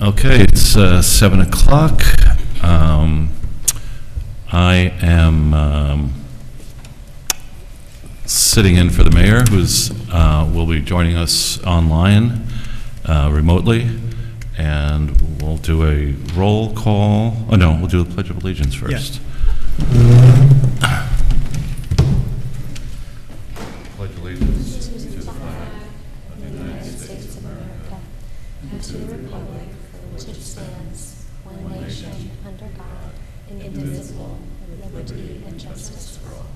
Okay, it's 7 o'clock. I am sitting in for the mayor, who's will be joining us online remotely, and we'll do a roll call. Oh no, we'll do the Pledge of Allegiance first. Yeah. Pledge allegiance to the flag of the United States of America and to the republic for which it stands, one nation, under God, indivisible, with liberty and justice for all.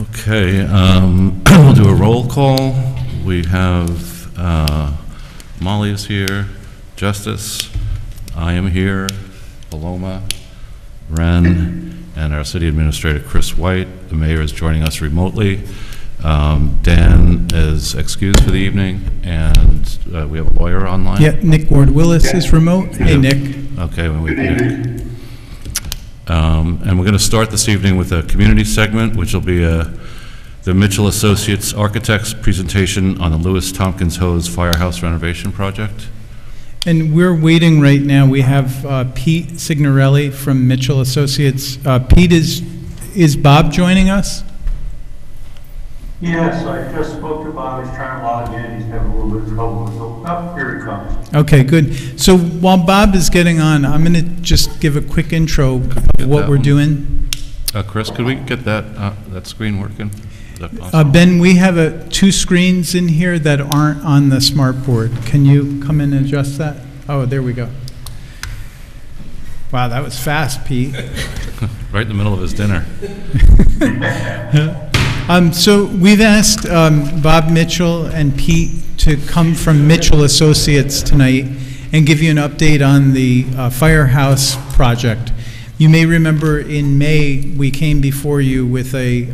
Okay, we'll do a roll call. We have Molly is here, Justice, I am here, Paloma, Ren, and our city administrator, Chris White. The mayor is joining us remotely. Dan is excused for the evening, and we have a lawyer online. Yeah, Nick Ward-Willis is remote. Hey, Nick. Okay, well, Nick. And we're going to start this evening with a community segment, which will be the Mitchell Associates Architects presentation on the Lewis Tompkins Hose Firehouse renovation project. And we're waiting right now. We have Pete Signorelli from Mitchell Associates. Pete, is Bob joining us? Yes, I just spoke to Bob. He's trying to log in. He's having a little bit of trouble. So, oh, here he comes. Okay, good. So while Bob is getting on, I'm going to just give a quick intro of what we're doing. Chris, could we get that screen working? Ben, we have 2 screens in here that aren't on the smart board. Can you come in and adjust that? Oh, there we go. Wow, that was fast, Pete. Right in the middle of his dinner. So we've asked Bob Mitchell and Pete to come from Mitchell Associates tonight and give you an update on the firehouse project. You may remember in May we came before you with a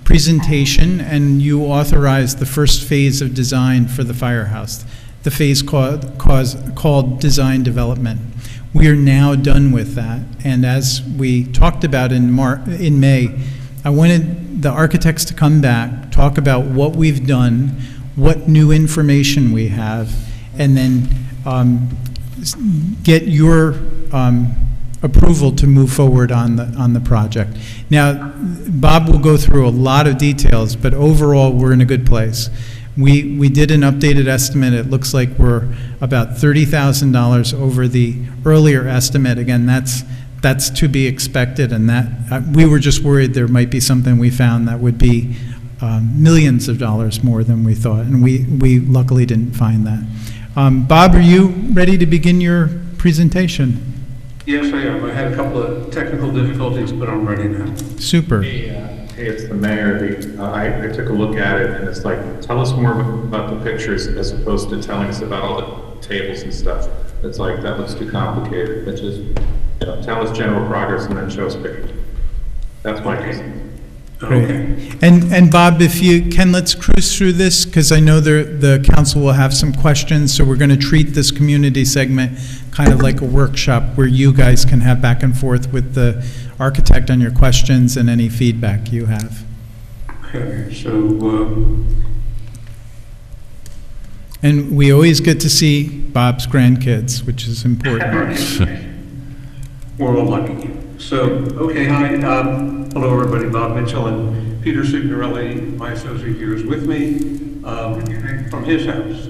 presentation, and you authorized the first phase of design for the firehouse, the phase called design development. We are now done with that, and as we talked about in May, I wanted the architects to come back, talk about what we've done, what new information we have, and then get your approval to move forward on the project. Now, Bob will go through a lot of details, but overall, we're in a good place. We did an updated estimate. It looks like we're about $30,000 over the earlier estimate. Again, that's to be expected, and that we were just worried there might be something we found that would be millions of dollars more than we thought, and we luckily didn't find that. Bob, are you ready to begin your presentation? Yes, I am. I had a couple of technical difficulties, but I'm ready now. Super. Hey, it's the mayor. I took a look at it, and it's like, tell us more about the pictures as opposed to telling us about all the tables and stuff. It's like, that looks too complicated. But just, tell us general progress and then show us pictures. That's my case. Okay. And Bob, if you can, let's cruise through this, because I know the council will have some questions, so we're going to treat this community segment kind of like a workshop where you guys can have back and forth with the architect on your questions and any feedback you have. Okay, so... and we always get to see Bob's grandkids, which is important. We're all lucky. So, okay, hi. Hello, everybody. Bob Mitchell and Peter Signorelli, my associate here, is with me from his house.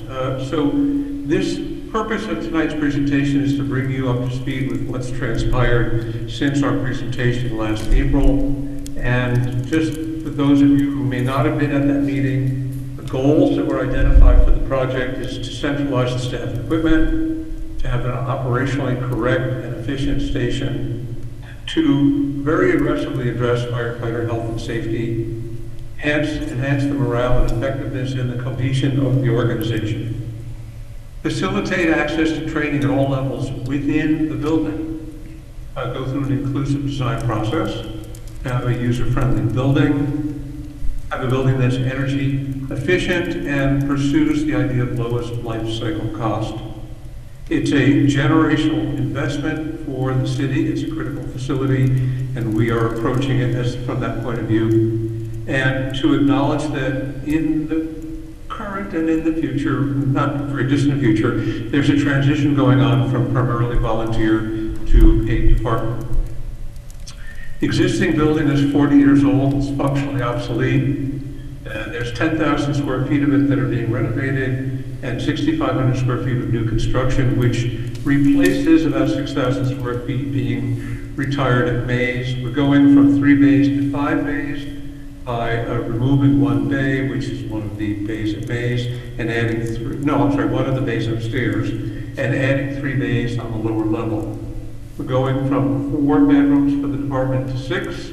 So this purpose of tonight's presentation is to bring you up to speed with what's transpired since our presentation last April. And just for those of you who may not have been at that meeting, the goals that were identified for the project is to centralize the staff and equipment, to have an operationally correct and efficient station, to very aggressively address firefighter health and safety, enhance the morale and effectiveness and the cohesion of the organization, facilitate access to training at all levels within the building, go through an inclusive design process, have a user-friendly building, have a building that's energy efficient and pursues the idea of lowest life cycle cost. It's a generational investment for the city. It's a critical facility, and we are approaching it from that point of view. and to acknowledge that in the current and in the future, not very distant future, there's a transition going on from primarily volunteer to paid department. The existing building is 40 years old, it's functionally obsolete. There's 10,000 square feet of it that are being renovated and 6,500 square feet of new construction, which replaces about 6,000 square feet being retired at bays. We're going from 3 bays to 5 bays by removing 1 bay, which is one of the bays at bays, and adding one of the bays upstairs, and adding 3 bays on the lower level. We're going from 4 bedrooms for the department to 6.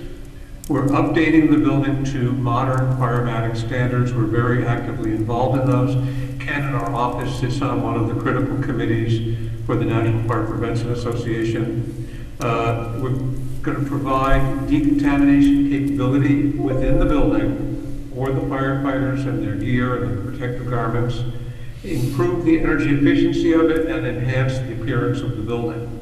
We're updating the building to modern firematic standards. We're very actively involved in those. Ken in our office sits on one of the critical committees for the National Fire Prevention Association. We're going to provide decontamination capability within the building for the firefighters and their gear and their protective garments, improve the energy efficiency of it, and enhance the appearance of the building.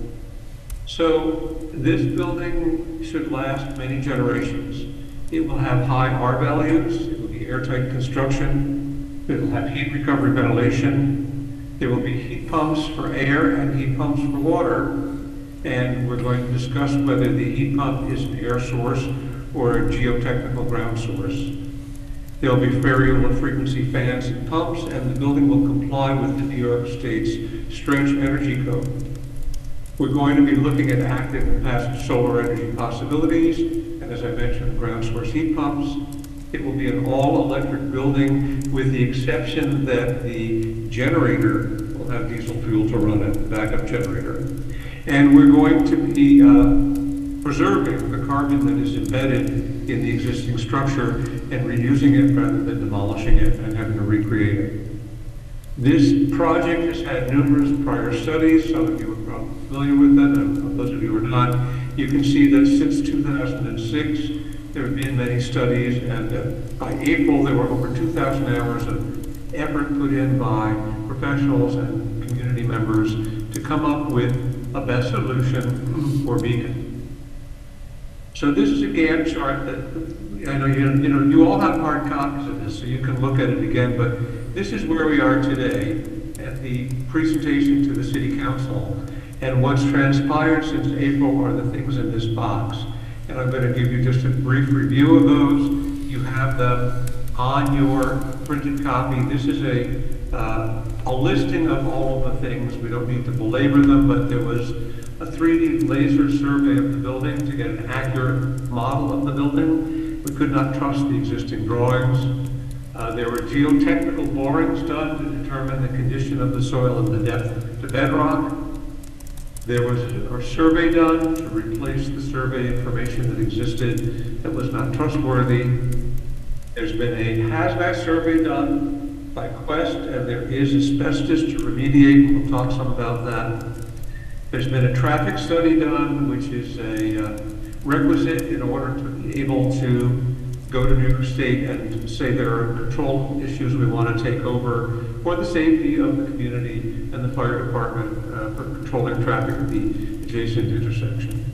So this building should last many generations. It will have high R values, it will be airtight construction, it will have heat recovery ventilation, there will be heat pumps for air and heat pumps for water, and we're going to discuss whether the heat pump is an air source or a geotechnical ground source. There will be variable frequency fans and pumps, and the building will comply with the New York State's stretch energy code. We're going to be looking at active and passive solar energy possibilities, and as I mentioned, ground source heat pumps. It will be an all-electric building with the exception that the generator will have diesel fuel to run it, the backup generator. And we're going to be preserving the carbon that is embedded in the existing structure and reusing it rather than demolishing it and having to recreate it. This project has had numerous prior studies. Some of you are probably familiar with them, and those of you who are not, you can see that since 2006, there have been many studies, and by April, there were over 2,000 hours of effort put in by professionals and community members to come up with a best solution for Beacon. So this is a Gantt chart that I know you all have hard copies of this, so you can look at it again, but this is where we are today at the presentation to the City Council. And what's transpired since April are the things in this box. And I'm going to give you just a brief review of those. You have them on your printed copy. This is a listing of all of the things. We don't need to belabor them, but there was a 3D laser survey of the building to get an accurate model of the building. We could not trust the existing drawings. There were geotechnical borings done to determine the condition of the soil and the depth to bedrock. There was a survey done to replace the survey information that existed that was not trustworthy. There's been a hazmat survey done by Quest, and there is asbestos to remediate. We'll talk some about that. There's been a traffic study done, which is a requisite in order to be able to go to New York State and say there are control issues we want to take over for the safety of the community and the fire department for controlling traffic at the adjacent intersection.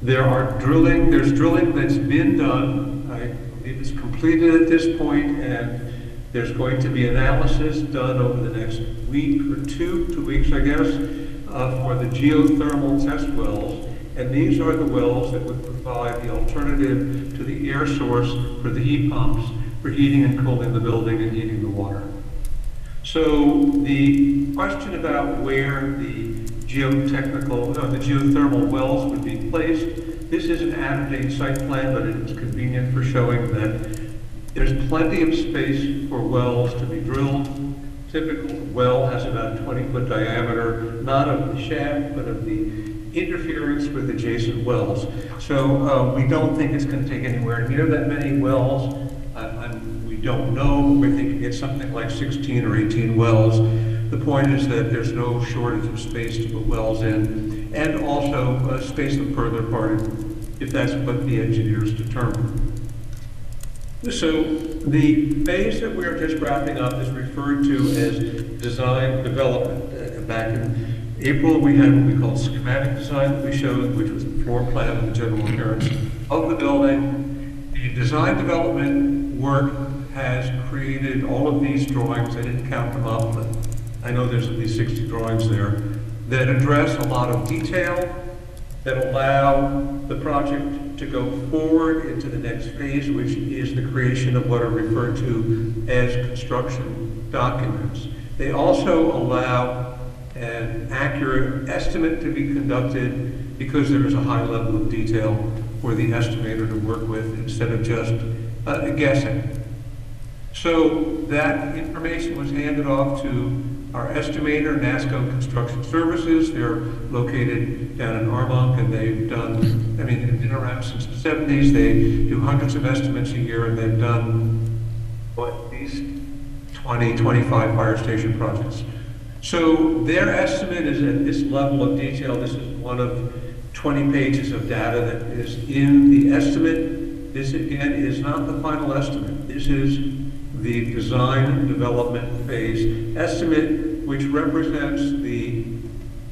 There's drilling that's been done. I believe it's completed at this point, and there's going to be analysis done over the next week or 2 weeks, I guess, for the geothermal test wells. And these are the wells that would provide the alternative to the air source for the heat pumps for heating and cooling the building and heating the water. So the question about where the geothermal wells would be placed, this is an out-of-date site plan, but it is convenient for showing that there's plenty of space for wells to be drilled. Typical well has about a 20-foot diameter, not of the shaft, but of the interference with adjacent wells. So we don't think it's going to take anywhere near that many wells. We don't know, but we're thinking it's something like 16 or 18 wells. The point is that there's no shortage of space to put wells in, and also space them further apart if that's what the engineers determine. So the phase that we're just wrapping up is referred to as design development. Back in April, we had what we called schematic design that we showed, which was the floor plan and the general appearance of the building. The design development work has created all of these drawings. I didn't count them up, but I know there's at least 60 drawings there that address a lot of detail that allow the project to go forward into the next phase, which is the creation of what are referred to as construction documents. They also allow an accurate estimate to be conducted because there is a high level of detail for the estimator to work with instead of just guessing. So that information was handed off to our estimator, NASCO Construction Services. They're located down in Armonk, and they've done, they've been around since the 70s. They do hundreds of estimates a year, and they've done, at least 20, 25 fire station projects. So their estimate is at this level of detail. This is one of 20 pages of data that is in the estimate. This, again, is not the final estimate. This is the design development phase estimate, which represents the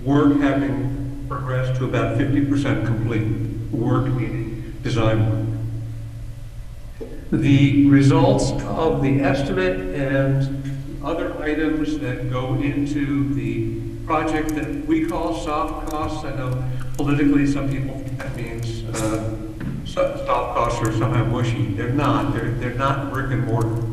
work having progressed to about 50% complete. Work meaning design work. The results of the estimate and other items that go into the project that we call soft costs. I know politically some people think that means soft costs are somehow mushy. They're not. They're not brick and mortar.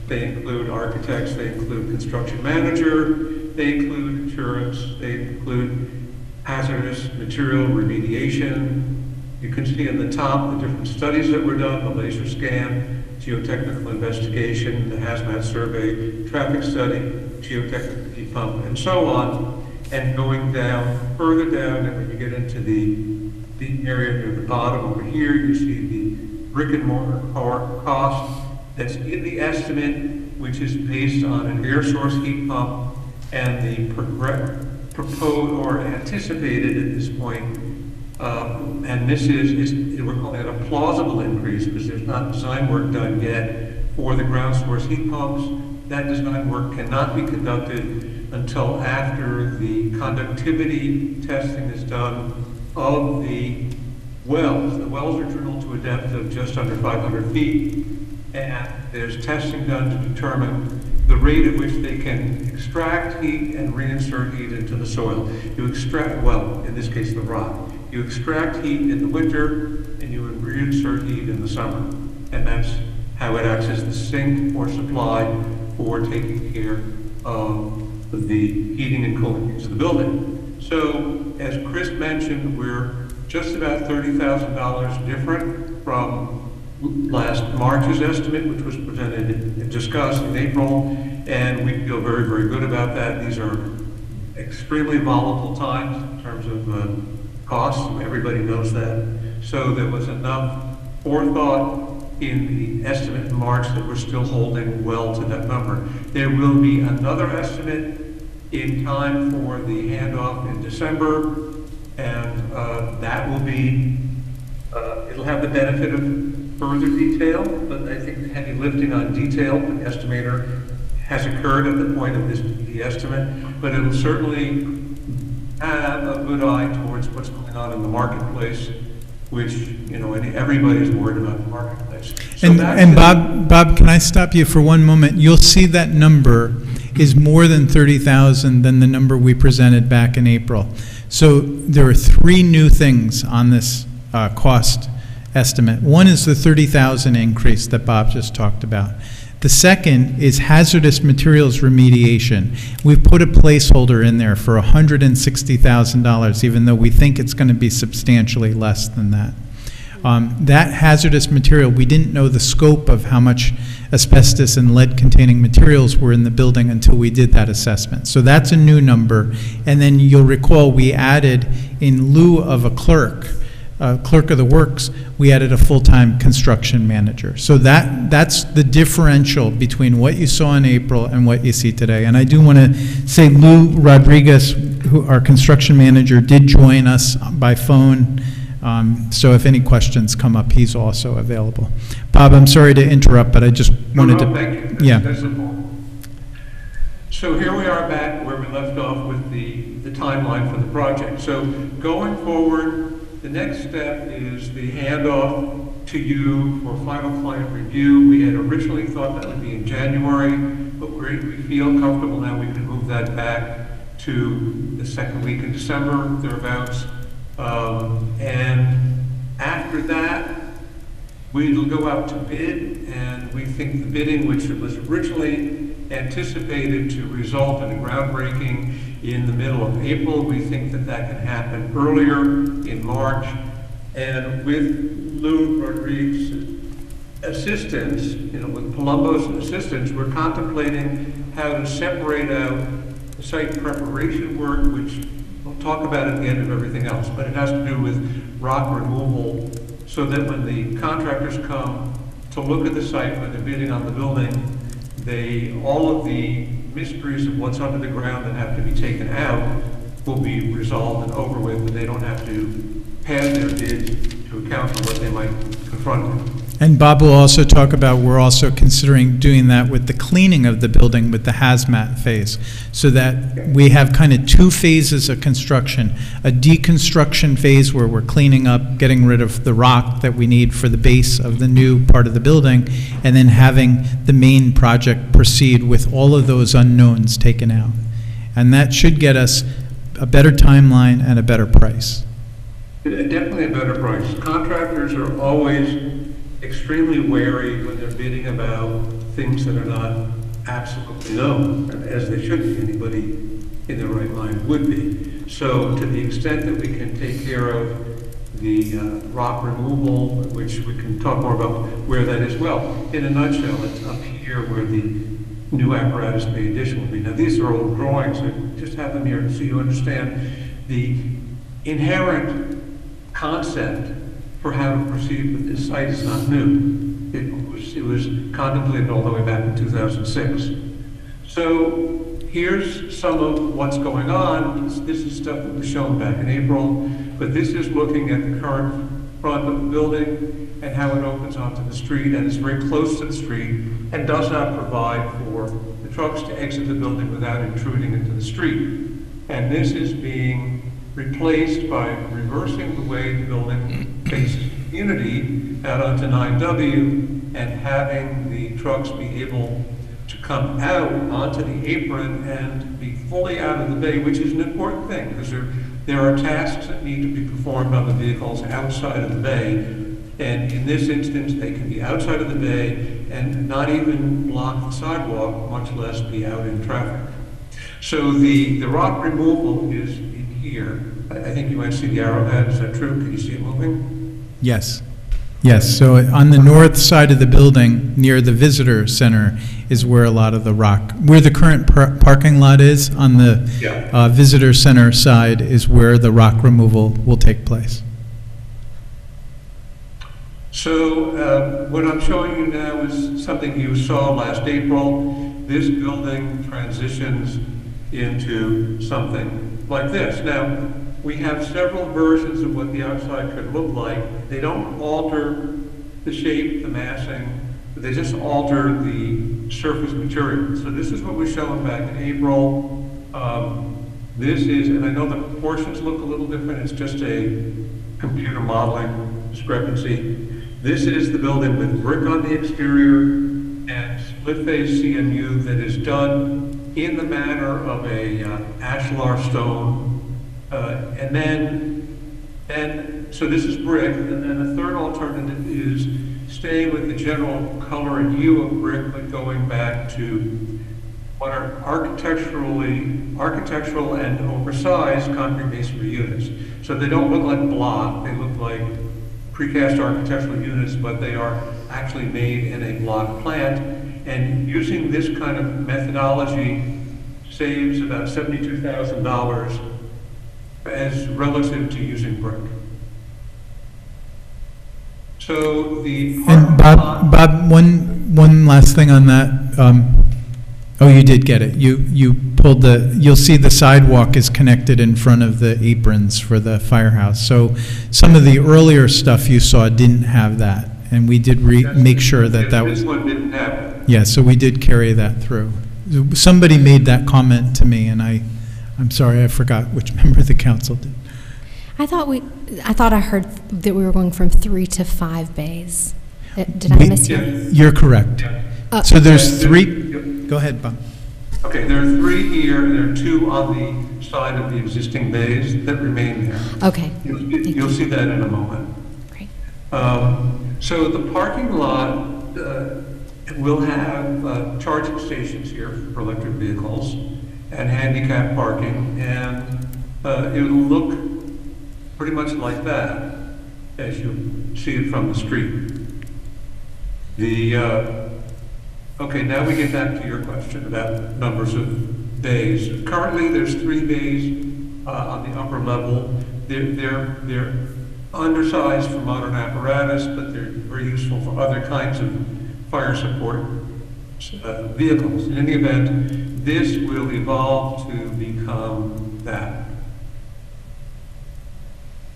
They include architects, they include construction manager, they include insurance, they include hazardous material remediation. You can see in the top the different studies that were done, the laser scan, geotechnical investigation, the hazmat survey, traffic study, geotechnical heat pump, and so on. And going down, further down, and when you get into the area near the bottom over here, you see the brick and mortar cost that's in the estimate, which is based on an air source heat pump and the proposed or anticipated at this point, and this is we're calling it a plausible increase because there's not design work done yet for the ground source heat pumps. That design work cannot be conducted until after the conductivity testing is done of the wells. The wells are drilled to a depth of just under 500 feet. And there's testing done to determine the rate at which they can extract heat and reinsert heat into the soil. You extract, well, in this case, the rock. You extract heat in the winter, and you reinsert heat in the summer. And that's how it acts as the sink or supply for taking care of the heating and cooling needs of the building. So, as Chris mentioned, we're just about $30,000 different from last March's estimate, which was presented and discussed in April, and we feel very, very good about that. These are extremely volatile times in terms of costs. Everybody knows that. So there was enough forethought in the estimate in March that we're still holding well to that number. There will be another estimate in time for the handoff in December, and that will be, it'll have the benefit of further detail, but I think the heavy lifting on detail, the estimator, has occurred at the point of the estimate, but it will certainly have a good eye towards what's going on in the marketplace, which, everybody's worried about the marketplace. So and Bob, can I stop you for one moment? You'll see that number is more than 30,000 than the number we presented back in April. So there are three new things on this cost estimate. One is the 30,000 increase that Bob just talked about. The second is hazardous materials remediation. We've put a placeholder in there for $160,000, even though we think it's going to be substantially less than that. That hazardous material, we didn't know the scope of how much asbestos and lead-containing materials were in the building until we did that assessment. So that's a new number. And then you'll recall we added, in lieu of a clerk of the works, we added a full-time construction manager. So that's the differential between what you saw in April and what you see today. And I do want to say Lou Rodriguez, our construction manager, did join us by phone. So if any questions come up, he's also available. Bob, I'm sorry to interrupt, but I just wanted to... Thank you. Yeah. That's important. So here we are back where we left off with the timeline for the project. So going forward, the next step is the handoff to you for final client review. We had originally thought that would be in January, but we feel comfortable now we can move that back to the second week in December, thereabouts. And after that, we'll go out to bid, and we think the bidding, which was originally anticipated to result in a groundbreaking in the middle of April, we think that that can happen earlier in March. And with Lou Rodriguez's assistance, with Palumbo's assistance, we're contemplating how to separate out the site preparation work, which we'll talk about at the end of everything else, but it has to do with rock removal, so that when the contractors come to look at the site, when they're bidding on the building, all of the mysteries of what's under the ground that have to be taken out will be resolved and over with, and they don't have to pad their bids to account for what they might confront. And Bob will also talk about, we're also considering doing that with the cleaning of the building with the hazmat phase, so that we have kind of two phases of construction. A deconstruction phase where we're cleaning up, getting rid of the rock that we need for the base of the new part of the building, and then having the main project proceed with all of those unknowns taken out. And that should get us a better timeline and a better price. Definitely a better price. Contractors are always extremely wary when they're bidding about things that are not absolutely known, as they should be. Anybody in their right mind would be. So to the extent that we can take care of the rock removal, which we can talk more about where that is, well, in a nutshell, it's up here where the new apparatus bay addition will be. Now, these are old drawings. I just have them here so you understand the inherent concept for how to proceed with this site is not new. It was contemplated all the way back in 2006. So here's some of what's going on. This is stuff that was shown back in April, but this is looking at the current front of the building and how it opens onto the street, and it's very close to the street and does not provide for the trucks to exit the building without intruding into the street. And this is being replaced by reversing the way the building faces the community out onto 9W and having the trucks be able to come out onto the apron and be fully out of the bay, which is an important thing because there are tasks that need to be performed on the vehicles outside of the bay. And in this instance, they can be outside of the bay and not even block the sidewalk, much less be out in traffic. So the rock removal is here. I think you might see the arrowhead. Is that true? Can you see it moving? Yes. Yes. So on the north side of the building, near the visitor center, is where a lot of the rock, where the current parking lot is, on the visitor center side is where the rock removal will take place. So what I'm showing you now is something you saw last April. This building transitions into something like this. Now, we have several versions of what the outside could look like. They don't alter the shape, the massing, but they just alter the surface material. So this is what was shown back in April. This is, and I know the proportions look a little different, it's just a computer modeling discrepancy. This is the building with brick on the exterior and split face CMU that is done in the manner of a ashlar stone. So this is brick, and then the third alternative is staying with the general color and hue of brick, but going back to what are architectural and oversized concrete masonry units. So they don't look like block, they look like precast architectural units, but they are actually made in a block plant. And using this kind of methodology saves about $72,000 as relative to using brick. So the And Bob, one last thing on that. Oh, you did get it. You pulled you'll see the sidewalk is connected in front of the aprons for the firehouse. So some of the earlier stuff you saw didn't have that, and we did make sure that was. This one didn't have it. Yeah, so we did carry that through. Somebody made that comment to me, and I'm sorry, I forgot which member of the council did. I thought I heard that we were going from 3 to 5 bays. Did I miss you? You're correct. So there's 3, go ahead, Bob. Okay, there are 3 here, and there are 2 on the side of the existing bays that remain there. Okay. You'll see that in a moment. Great. So the parking lot will have charging stations here for electric vehicles and handicap parking, and it will look pretty much like that as you see it from the street. Okay, now we get back to your question about numbers of bays. Currently, there's 3 bays on the upper level. They're undersized for modern apparatus, but they're very useful for other kinds of fire support vehicles. In any event, this will evolve to become that.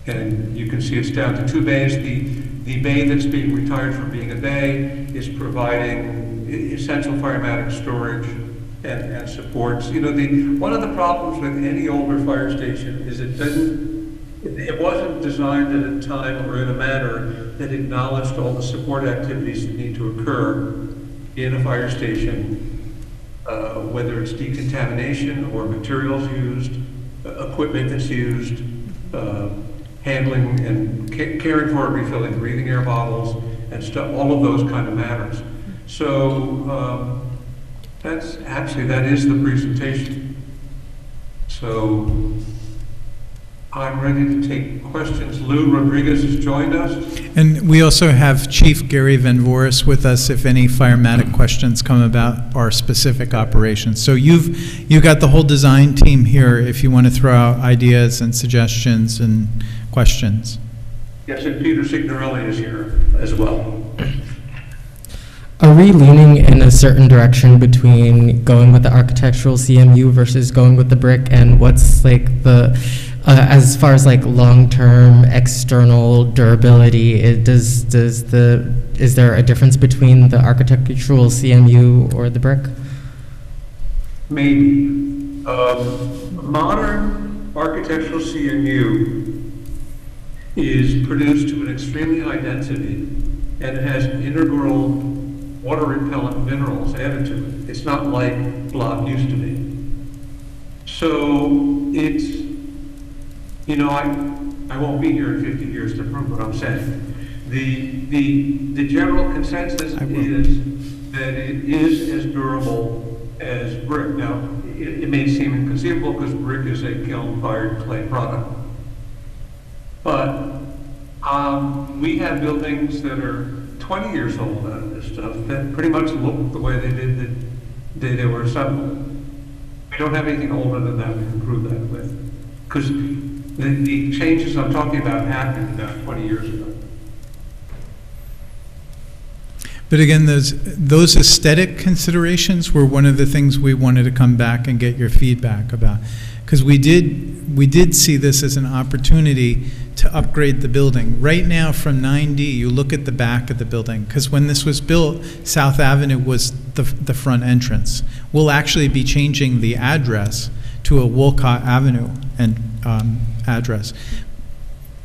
And you can see it's down to 2 bays. The bay that's being retired from being a bay is providing essential firematic storage and supports. You know, one of the problems with any older fire station is it wasn't designed at a time or in a manner that acknowledged all the support activities that need to occur in a fire station, whether it's decontamination or materials used, equipment that's used, handling and caring for and refilling breathing air bottles and stuff, all of those kind of matters. So that is the presentation. So I'm ready to take questions. Lou Rodriguez has joined us. And we also have Chief Gary Van Voris with us if any firematic questions come about our specific operations. So you've got the whole design team here if you want to throw out ideas and suggestions and questions. Yes, and Peter Signorelli is here as well. Are we leaning in a certain direction between going with the architectural CMU versus going with the brick, and what's like the as far as like long-term external durability, is there a difference between the architectural CMU or the brick? Maybe. Modern architectural CMU is produced to an extremely high density, and it has integral water repellent minerals added to it. It's not like block used to be. So it's, you know, I won't be here in 50 years to prove what I'm saying. The general consensus is that it is as durable as brick. Now, it may seem inconceivable because brick is a kiln-fired clay product. But we have buildings that are 20 years old out of this stuff that pretty much look the way they did the day they were assembled. We don't have anything older than that we can prove that with. Because the changes I'm talking about happened about 20 years ago. But again, those aesthetic considerations were one of the things we wanted to come back and get your feedback about. Because we did see this as an opportunity to upgrade the building. Right now from 9D, you look at the back of the building, because when this was built, South Avenue was the front entrance. We'll actually be changing the address to a Wolcott Avenue address.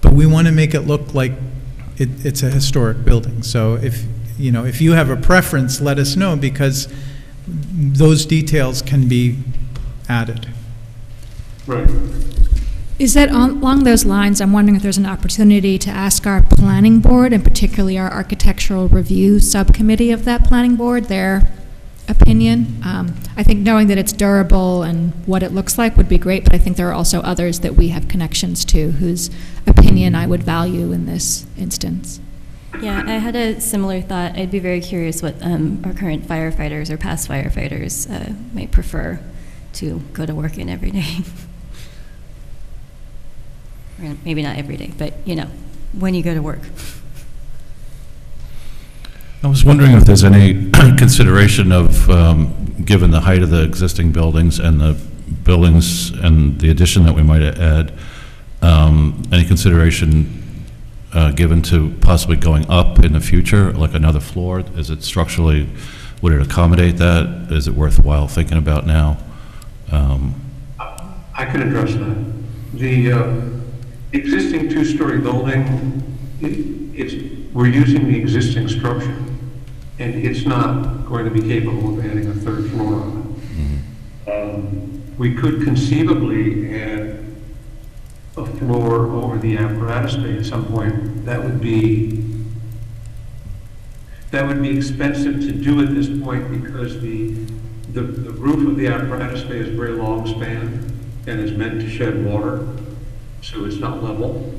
But we want to make it look like it's a historic building. So if you have a preference, let us know, because those details can be added. Right. Is that along those lines? I'm wondering if there's an opportunity to ask our planning board, and particularly our architectural review subcommittee of that planning board, their opinion. I think knowing that it's durable and what it looks like would be great, but I think there are also others that we have connections to whose opinion I would value in this instance. Yeah, I had a similar thought. I'd be very curious what our current firefighters or past firefighters might prefer to go to work in every day. Or maybe not every day, but when you go to work. I was wondering if there's any consideration of, given the height of the existing buildings and the buildings and the addition that we might add, any consideration given to possibly going up in the future, like another floor? Is it structurally, would it accommodate that? Is it worthwhile thinking about now? I can address that. existing two-story building, we're using the existing structure, and it's not going to be capable of adding a third floor on it. We could conceivably add a floor over the apparatus bay at some point. That would be expensive to do at this point because the roof of the apparatus bay is very long span and is meant to shed water, so it's not level.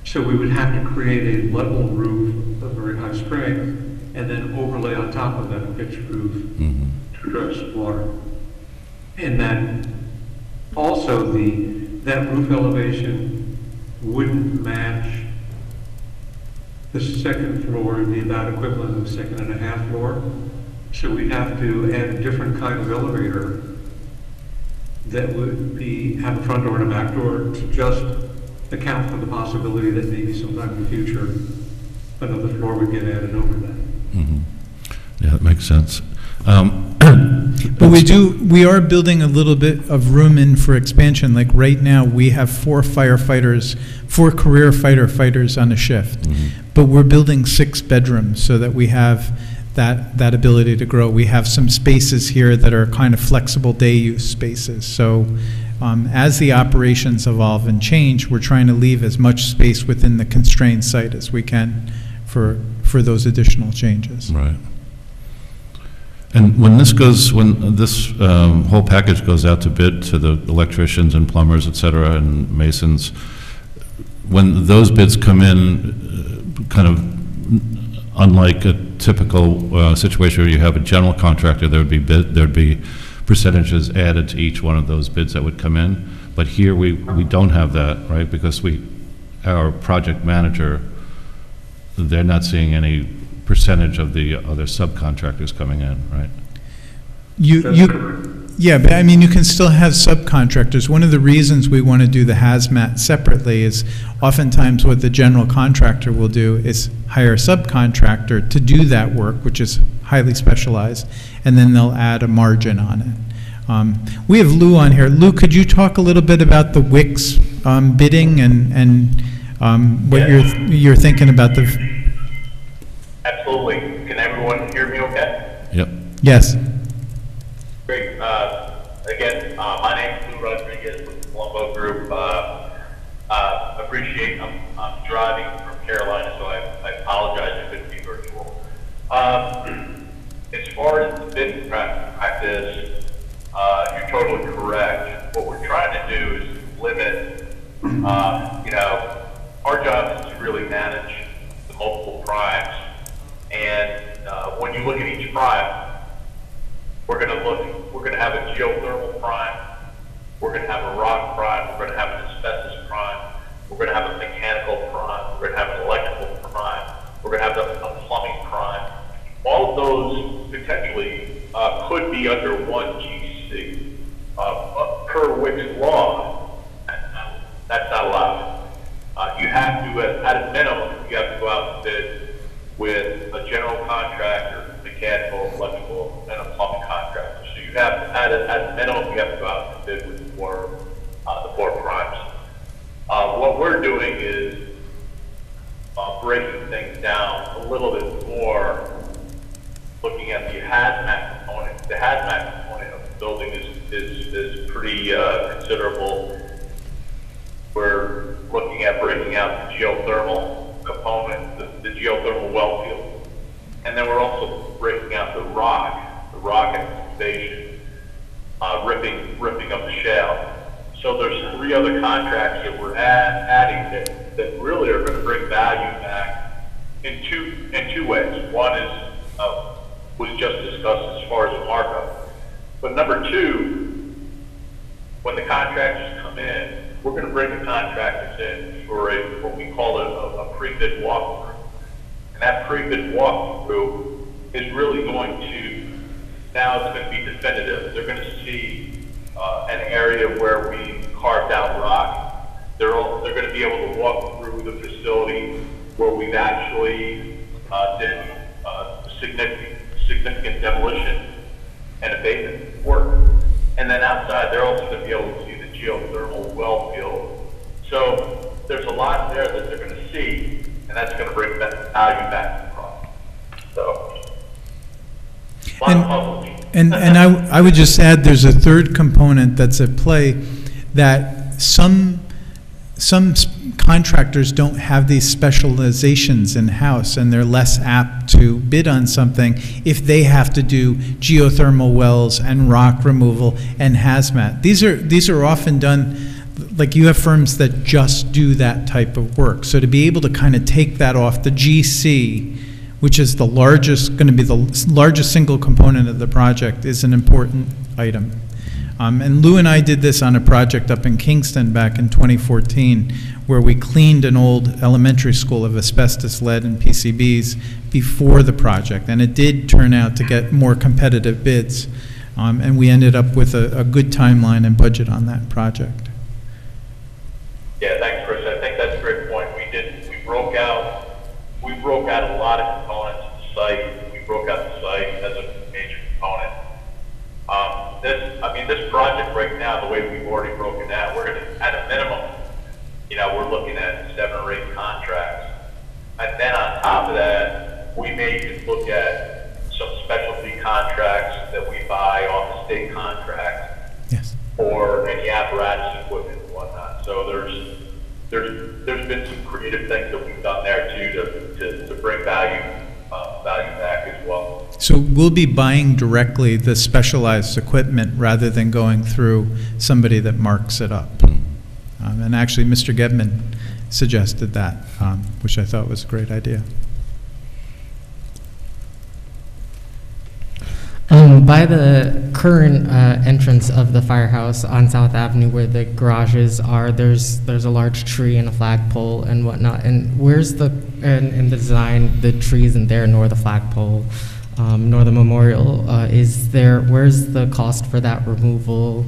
So we would have to create a level roof of very high strength and then overlay on top of that a pitched roof to address water. And that also that roof elevation wouldn't match the second floor, the about equivalent of the second and a half floor. So we'd have to add a different kind of elevator that would have a front door and a back door to just account for the possibility that maybe sometime in the future another floor would get added over that. Yeah, that makes sense. But we are building a little bit of room in for expansion. Like right now, we have 4 career firefighters on a shift. But we're building 6 bedrooms so that we have that ability to grow. We have some spaces here that are kind of flexible day use spaces. So as the operations evolve and change, we're trying to leave as much space within the constrained site as we can for those additional changes. Right. And when this whole package goes out to bid to the electricians and plumbers, et cetera, and masons, when those bids come in, kind of unlike a typical situation where you have a general contractor, there'd be percentages added to each one of those bids that would come in. But here we don't have that, right? Because our project manager, they're not seeing any percentage of the other subcontractors coming in, right? Yeah, but I mean, you can still have subcontractors. One of the reasons we want to do the hazmat separately is oftentimes what the general contractor will do is hire a subcontractor to do that work, which is highly specialized, and then they'll add a margin on it. We have Lou on here. Lou, could you talk a little bit about the Wix bidding and what you're thinking about the... Absolutely. Can everyone hear me okay? Yep. Yes. Great. Again, my name is Lou Rodriguez with the Colombo Group. Appreciate, I'm driving from Carolina, so I apologize I couldn't be virtual. As far as the bidding practice, you're totally correct. What we're trying to do is limit, our job is to really manage the multiple primes. And when you look at each prime, we're going to have a geothermal prime, we're going to have a rock prime, we're going to have an asbestos prime, we're going to have a mechanical prime, we're going to have an electrical prime, we're going to have a plumbing prime. All of those potentially could be under one GC. Per Wix law, that's not allowed. You have to, at a minimum, you have to go out and bid with a general contractor, mechanical, electrical, and a plumbing contractor. So you have, at a minimum, you have to go out and bid with the four primes. What we're doing is breaking things down a little bit more, looking at the hazmat component. The hazmat component of the building is pretty considerable. We're looking at breaking out the geothermal component, the geothermal well field. And then we're also breaking out the rock excavation, ripping up the shale. So there's 3 other contracts that we're adding that really are going to bring value back in two ways. One is, was just discussed as far as a markup. But number 2, when the contractors come in, we're going to bring the contractors in for what we call a pre-bid walkthrough. And that pre-bid walkthrough is really going to, now it's going to be definitive. They're going to see an area where we carved out rock. They're going to be able to walk through the facility where we've actually did significant demolition and abatement work. And then outside, they're also going to be able to see the geothermal well field. So there's a lot there that they're going to see, and that's going to bring that value back to the project. So, a lot of puzzles. And I would just add, there's a third component that's at play, that some contractors don't have these specializations in-house, and they're less apt to bid on something if they have to do geothermal wells and rock removal and hazmat. These are often done, like you have firms that just do that type of work. So to be able to kind of take that off the GC, which is the largest, going to be the largest single component of the project, is an important item. And Lou and I did this on a project up in Kingston back in 2014, where we cleaned an old elementary school of asbestos, lead, and PCBs before the project. And it did turn out to get more competitive bids. And we ended up with a good timeline and budget on that project. Yeah, thanks, Chris. I think that's a great point. We broke out a lot of components of the site. We broke out the site as a major component. This project right now, the way we've already broken out, we're going to, at a minimum, we're looking at 7 or 8 contracts. And then on top of that, we may even look at some specialty contracts that we buy off the state contract. Yes. Or any apparatus equipment and whatnot. So there's been some creative things that we've done there too to bring value back as well. So we'll be buying directly the specialized equipment rather than going through somebody that marks it up. And actually, Mr. Gedman suggested that, which I thought was a great idea. By the current entrance of the firehouse on South Avenue, where the garages are, there's a large tree and a flagpole and whatnot. And where's in the design, the tree isn't there, nor the flagpole, nor the memorial. Where's the cost for that removal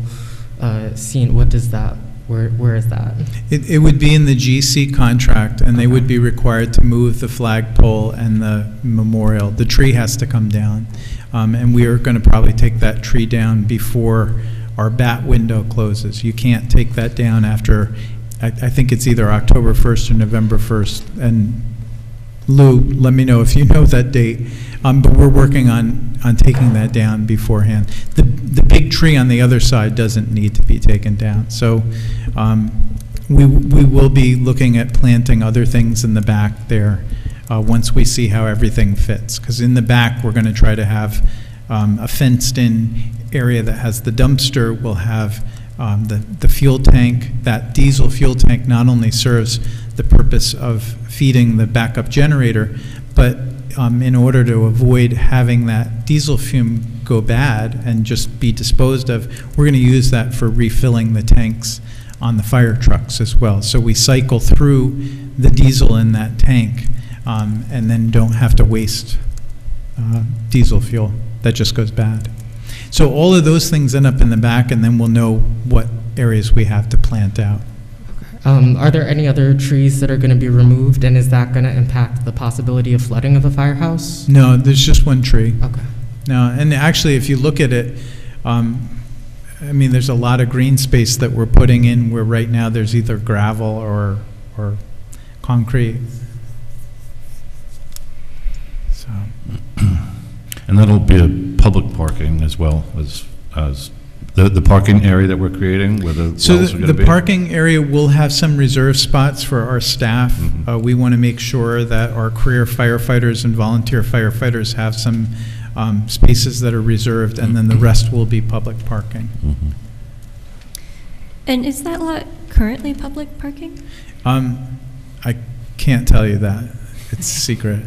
seen? What does that? Where is that? It would be in the GC contract, and they would be required to move the flagpole and the memorial. The tree has to come down. And we are going to probably take that tree down before our bat window closes. You can't take that down after, I think it's either October 1st or November 1st. And Lou, let me know if you know that date. But we're working on taking that down beforehand. The big tree on the other side doesn't need to be taken down. So we will be looking at planting other things in the back there. Once we see how everything fits. Because in the back, we're going to try to have a fenced-in area that has the dumpster. We'll have the fuel tank. That diesel fuel tank not only serves the purpose of feeding the backup generator, but in order to avoid having that diesel fume go bad and just be disposed of, we're going to use that for refilling the tanks on the fire trucks as well. So we cycle through the diesel in that tank. And then don't have to waste diesel fuel. That just goes bad. So all of those things end up in the back, and then we'll know what areas we have to plant out. Are there any other trees that are going to be removed, and is that going to impact the possibility of flooding of the firehouse? No, there's just one tree. Okay. No, and actually, if you look at it, there's a lot of green space that we're putting in where right now there's either gravel or concrete. And that'll be a public parking as well as the parking area that we're creating where the wells are going to be? The parking area will have some reserve spots for our staff. Mm-hmm. We want to make sure that our career firefighters and volunteer firefighters have some spaces that are reserved, and then the rest will be public parking. Mm-hmm. And is that lot currently public parking? I can't tell you that. It's secret.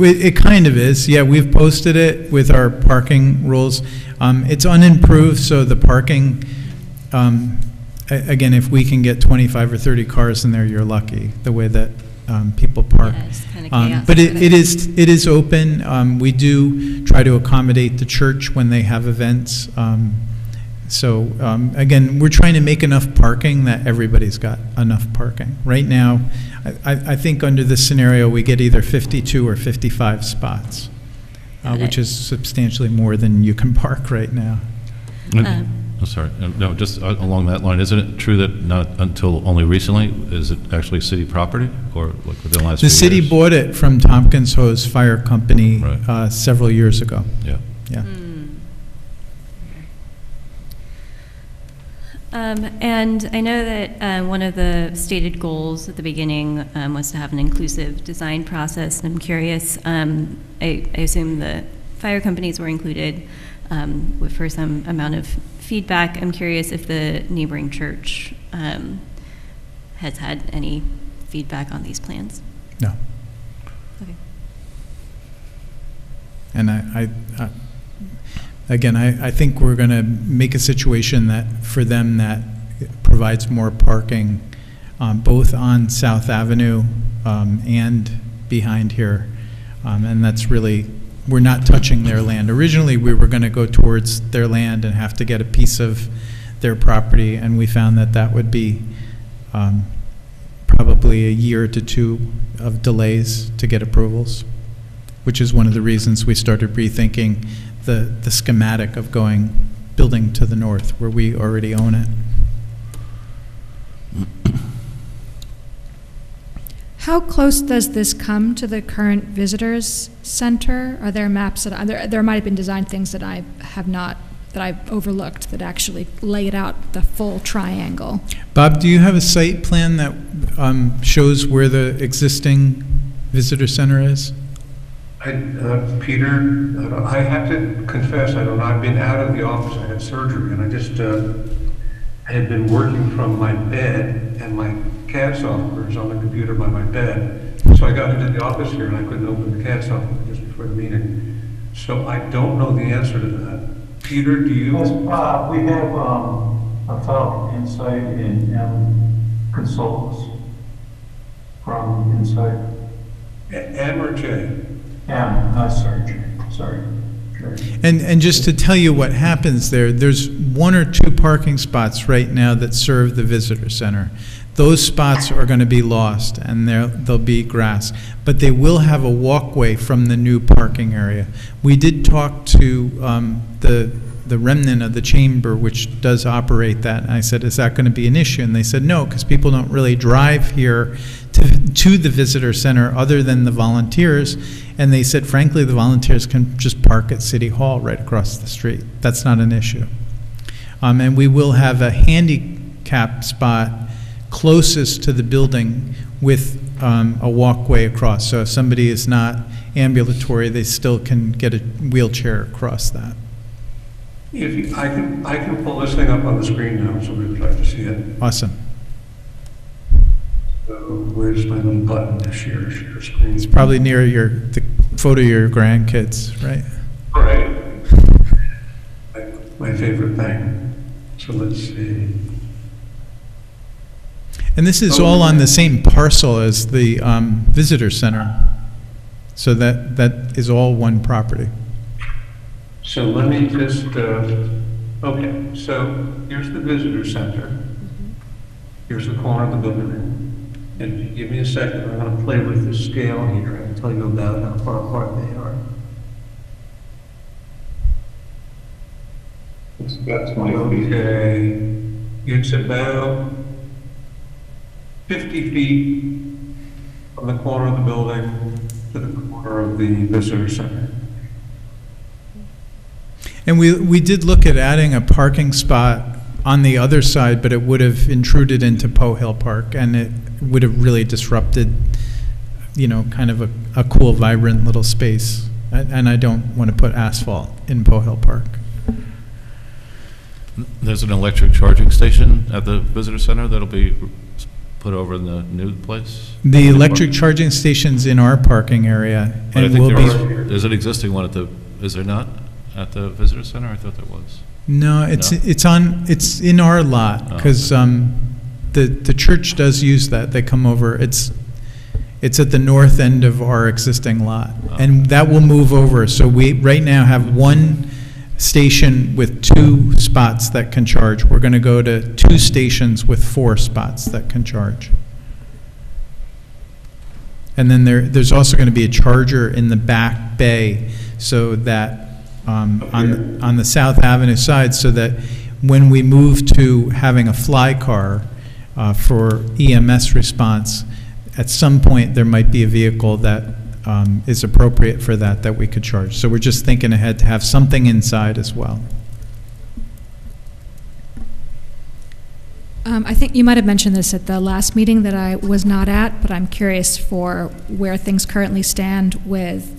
It kind of is. Yeah, we've posted it with our parking rules. It's unimproved, so the parking, again, if we can get 25 or 30 cars in there, you're lucky, the way that people park. Yeah, it's kind of chaos. But it is open. We do try to accommodate the church when they have events. Again, we're trying to make enough parking that everybody's got enough parking. Right now, I think under this scenario, we get either 52 or 55 spots, which is substantially more than you can park right now. I'm sorry, no, just along that line, isn't it true that not until only recently is it actually city property, or like within the last few The years? city bought it from Tompkins Hose Fire Company Right. several years ago. Yeah. Yeah. And I know that one of the stated goals at the beginning was to have an inclusive design process. And I'm curious, I assume the fire companies were included for some amount of feedback. I'm curious if the neighboring church has had any feedback on these plans. No. Okay. And I think we're going to make a situation that, for them, that provides more parking, both on South Avenue and behind here. And that's really, we're not touching their land. Originally, we were going to go towards their land and have to get a piece of their property, and we found that that would be probably a year to two of delays to get approvals, which is one of the reasons we started rethinking the schematic of building to the north, where we already own it. How close does this come to the current visitors center? Are there maps that there might have been design things that I have not, that I've overlooked, that actually laid out the full triangle? Bob, do you have a site plan that shows where the existing visitor center is? Peter, I have to confess, I've been out of the office. I had surgery, and I had been working from my bed, and my CAD software is on the computer by my bed. So I got into the office here, and I couldn't open the CAD software just before the meeting. So I don't know the answer to that. Peter, do you? Yes, we have a Falcon Insight in M Consultants from Insight. M or J? Sorry. And just to tell you what happens there's one or two parking spots right now that serve the visitor center. Those spots are going to be lost, and there'll be grass, but they will have a walkway from the new parking area. We did talk to the remnant of the chamber, which does operate that, and I said, is that going to be an issue? And they said no, because people don't really drive here to the visitor center other than the volunteers. And they said, frankly, the volunteers can just park at City Hall right across the street. That's not an issue. And we will have a handicap spot closest to the building with a walkway across. So if somebody is not ambulatory, they still can get a wheelchair across that. If I can pull this thing up on the screen now, so we'd like to see it. Awesome. So where's my little button to share screen? It's probably near the photo of your grandkids, right? Right. My favorite thing. So let's see. And this is all on the same parcel as the visitor center. So that is all one property. So let me just, okay, so here's the visitor center. Here's the corner of the building. And give me a second, I'm going to play with the scale here and tell you about how far apart they are. It's about 20 feet. Okay, it's about 50 feet from the corner of the building to the corner of the visitor center. And we did look at adding a parking spot on the other side, but it would have intruded into Poe Hill Park, and it would have really disrupted, kind of a cool, vibrant little space. And I don't want to put asphalt in Poe Hill Park. There's an electric charging station at the visitor center that'll be put over in the new place? The electric charging station's in our parking area, But I and think will be. there's an existing one is there not, at the visitor center? I thought there was. No, it's in our lot, Oh, because the church does use that. They come over. It's at the north end of our existing lot, and that will move over. So we right now have one station with 2 spots that can charge. We're going to go to 2 stations with 4 spots that can charge. And then there's also going to be a charger in the back bay, so that on the South Avenue side, so that when we move to having a fly car for EMS response, at some point there might be a vehicle that is appropriate for that we could charge. So we're just thinking ahead to have something inside as well. I think you might have mentioned this at the last meeting that I was not at, but I'm curious for where things currently stand with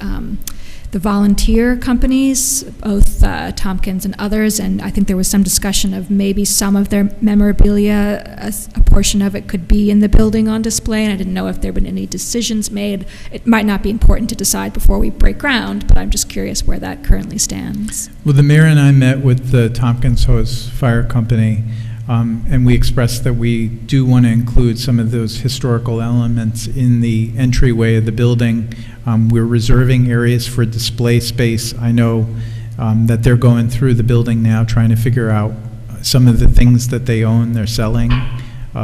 the volunteer companies, both Tompkins and others, and I think there was some discussion of maybe some of their memorabilia, a portion of it could be in the building on display, and I didn't know if there had been any decisions made. It might not be important to decide before we break ground, but I'm just curious where that currently stands. Well, the mayor and I met with the Tompkins Hose Fire Company, and we expressed that we do want to include some of those historical elements in the entryway of the building. We're reserving areas for display space. I know that they're going through the building now trying to figure out some of the things that they own, they're selling,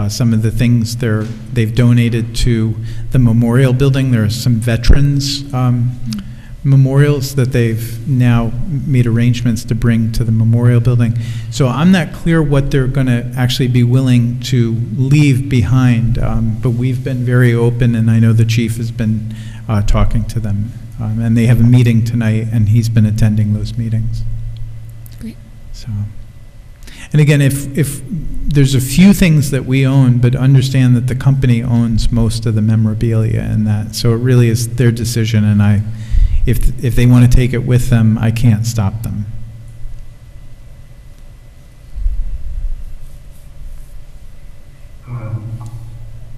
some of the things they've donated to the memorial building. There are some veterans memorials that they've now made arrangements to bring to the memorial building. So I'm not clear what they're going to actually be willing to leave behind, but we've been very open, and I know the chief has been talking to them. And they have a meeting tonight, and he's been attending those meetings. Great. So, and again, if there's a few things that we own, but understand that the company owns most of the memorabilia and that, so it really is their decision, and if they want to take it with them, I can't stop them.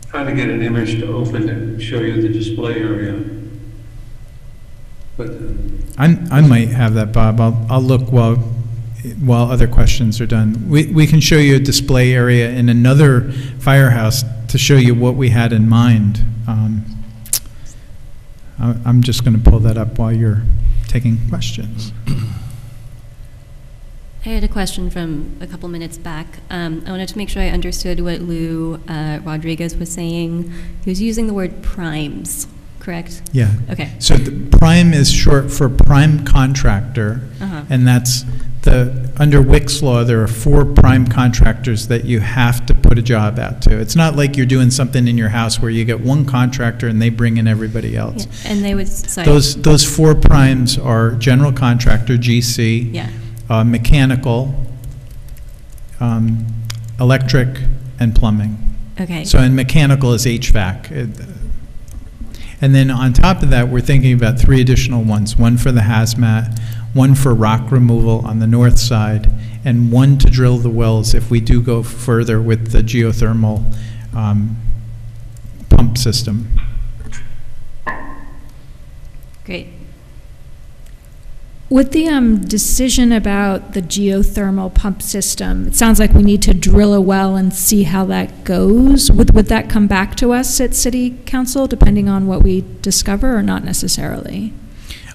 Trying to get an image to open and show you the display area. But I might have that, Bob. I'll look while other questions are done. We can show you a display area in another firehouse to show you what we had in mind. I'm just going to pull that up while you're taking questions. I had a question from a couple minutes back. I wanted to make sure I understood what Lou Rodriguez was saying. He was using the word primes, correct? Yeah. Okay. So the prime is short for prime contractor, and that's under Wick's law, there are 4 prime contractors that you have to put a job out to. It's not like you're doing something in your house where you get one contractor and they bring in everybody else. Yeah. And they would, sorry. Those 4 primes are general contractor, GC, yeah. Mechanical, electric, and plumbing. Okay. So, and mechanical is HVAC. And then on top of that, we're thinking about 3 additional ones, one for the hazmat, one for rock removal on the north side, and one to drill the wells if we do go further with the geothermal pump system. Great. With the decision about the geothermal pump system, it sounds like we need to drill a well and see how that goes. Would that come back to us at City Council, depending on what we discover, or not necessarily?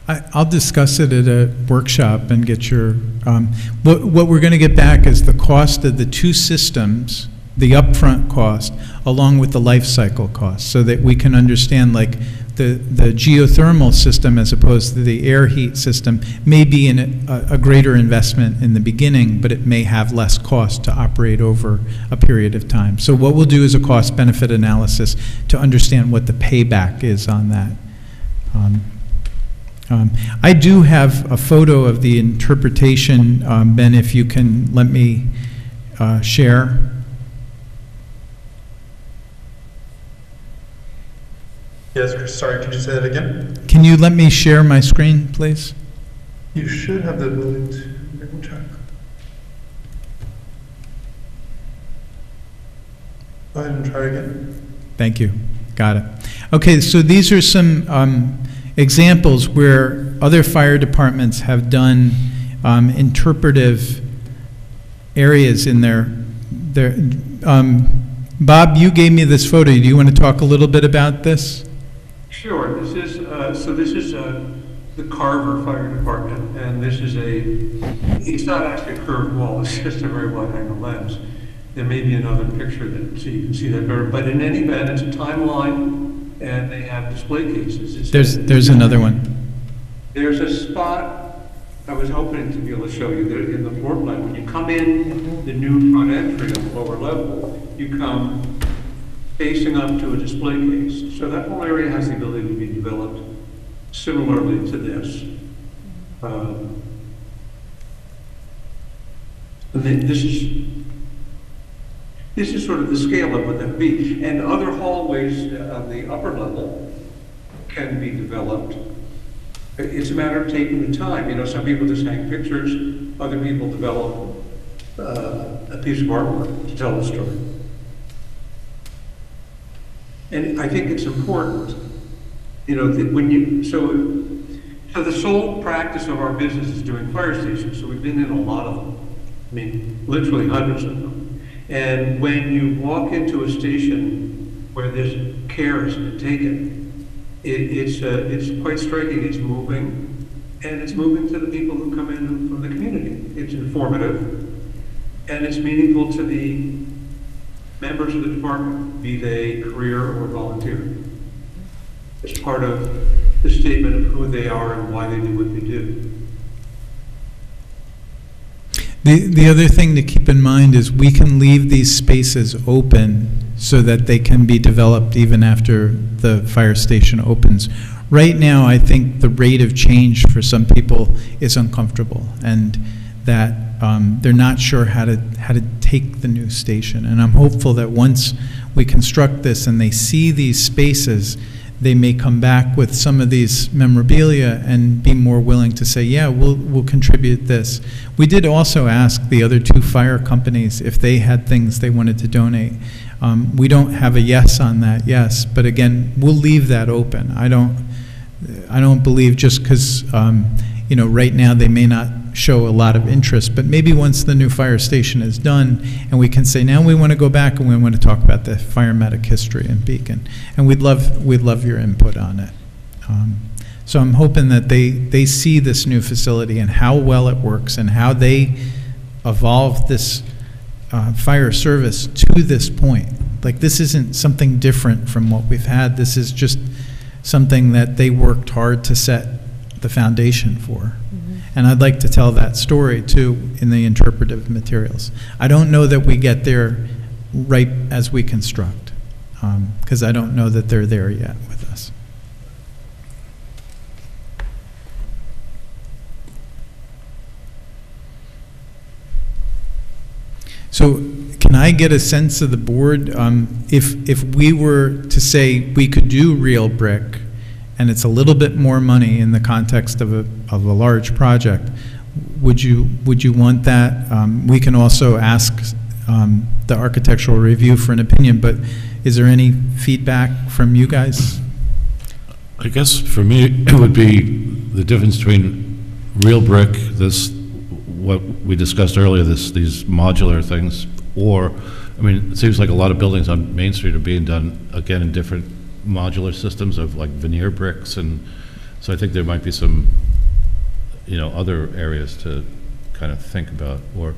I'll discuss it at a workshop and get your, what we're going to get back is the cost of the 2 systems, the upfront cost, along with the life cycle cost, so that we can understand, like, the geothermal system as opposed to the air heat system may be in a greater investment in the beginning, but it may have less cost to operate over a period of time. So what we'll do is a cost-benefit analysis to understand what the payback is on that. I do have a photo of the interpretation, Ben, if you can let me share. Yes, Chris, sorry, could you say that again? Can you let me share my screen, please? You should have the ability to double check. Go ahead and try again. Thank you. Got it. Okay, so these are some examples where other fire departments have done interpretive areas in their Bob, you gave me this photo. Do you want to talk a little bit about this? Sure. This is the Carver Fire Department, and this is it's not actually a curved wall. It's just a very wide-angle lens. There may be another picture so you can see that better. But in any event, it's a timeline, and they have display cases. There's another one. There's a spot I was hoping to be able to show you that in the floor plan, when you come in the new front entry on the lower level, you come facing up to a display case. So that whole area has the ability to be developed similarly to this. And then this is sort of the scale of what that would be. And other hallways on the upper level can be developed. It's a matter of taking the time. You know, some people just hang pictures, other people develop a piece of artwork to tell a story. And I think it's important, you know, that when you, so the sole practice of our business is doing fire stations, so we've been in a lot of them. I mean, literally hundreds of them. And when you walk into a station where this care has been taken, it's quite striking. It's moving, and it's moving to the people who come in from the community. It's informative, and it's meaningful to the members of the department, be they career or volunteer. It's part of the statement of who they are and why they do what they do. The other thing to keep in mind is we can leave these spaces open so that they can be developed even after the fire station opens. Right now, I think the rate of change for some people is uncomfortable, and that they're not sure how to take the new station. And I'm hopeful that once we construct this and they see these spaces, they may come back with some of these memorabilia and be more willing to say, yeah, we'll contribute this. We did also ask the other two fire companies if they had things they wanted to donate. We don't have a yes on that, yes, but again, we'll leave that open. I don't believe just because, you know, right now they may not show a lot of interest, but maybe once the new fire station is done and we can say, now we want to go back and we want to talk about the fire medic history in Beacon, and we'd love your input on it. So I'm hoping that they see this new facility and how well it works and how they evolved this fire service to this point. Like, this isn't something different from what we've had. This is just something that they worked hard to set the foundation for. And I'd like to tell that story too in the interpretive materials. I don't know that we get there right as we construct, because I don't know that they're there yet with us. So can I get a sense of the board, if we were to say we could do real brick, and it's a little bit more money in the context of a large project, would you want that? We can also ask the architectural review for an opinion, but is there any feedback from you guys? I guess for me, it would be the difference between real brick, what we discussed earlier, these modular things, or, I mean, it seems like a lot of buildings on Main Street are being done, again, in different modular systems of like veneer bricks, and so I think there might be some, you know, other areas to kind of think about. Or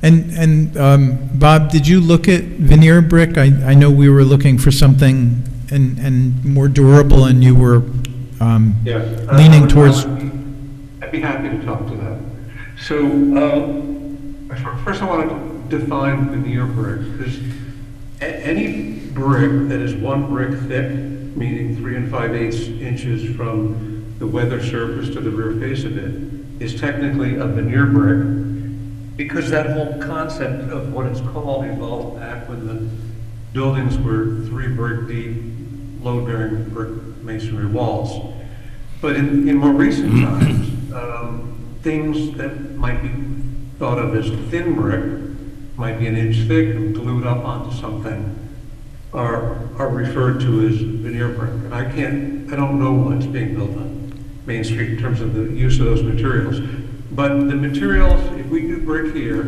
Bob, did you look at veneer brick? I know we were looking for something and more durable, and you were leaning towards. I'd be happy to talk to that. So first I want to define veneer brick, because any brick that is one brick thick, meaning 3 5/8 inches from the weather surface to the rear face of it, is technically a veneer brick, because that whole concept of what it's called evolved back when the buildings were 3 brick deep, load-bearing brick masonry walls. But in more recent times, things that might be thought of as thin brick, might be an inch thick and glued up onto something, are referred to as veneer brick. And I don't know what's being built on Main Street in terms of the use of those materials. But the materials, if we do brick here,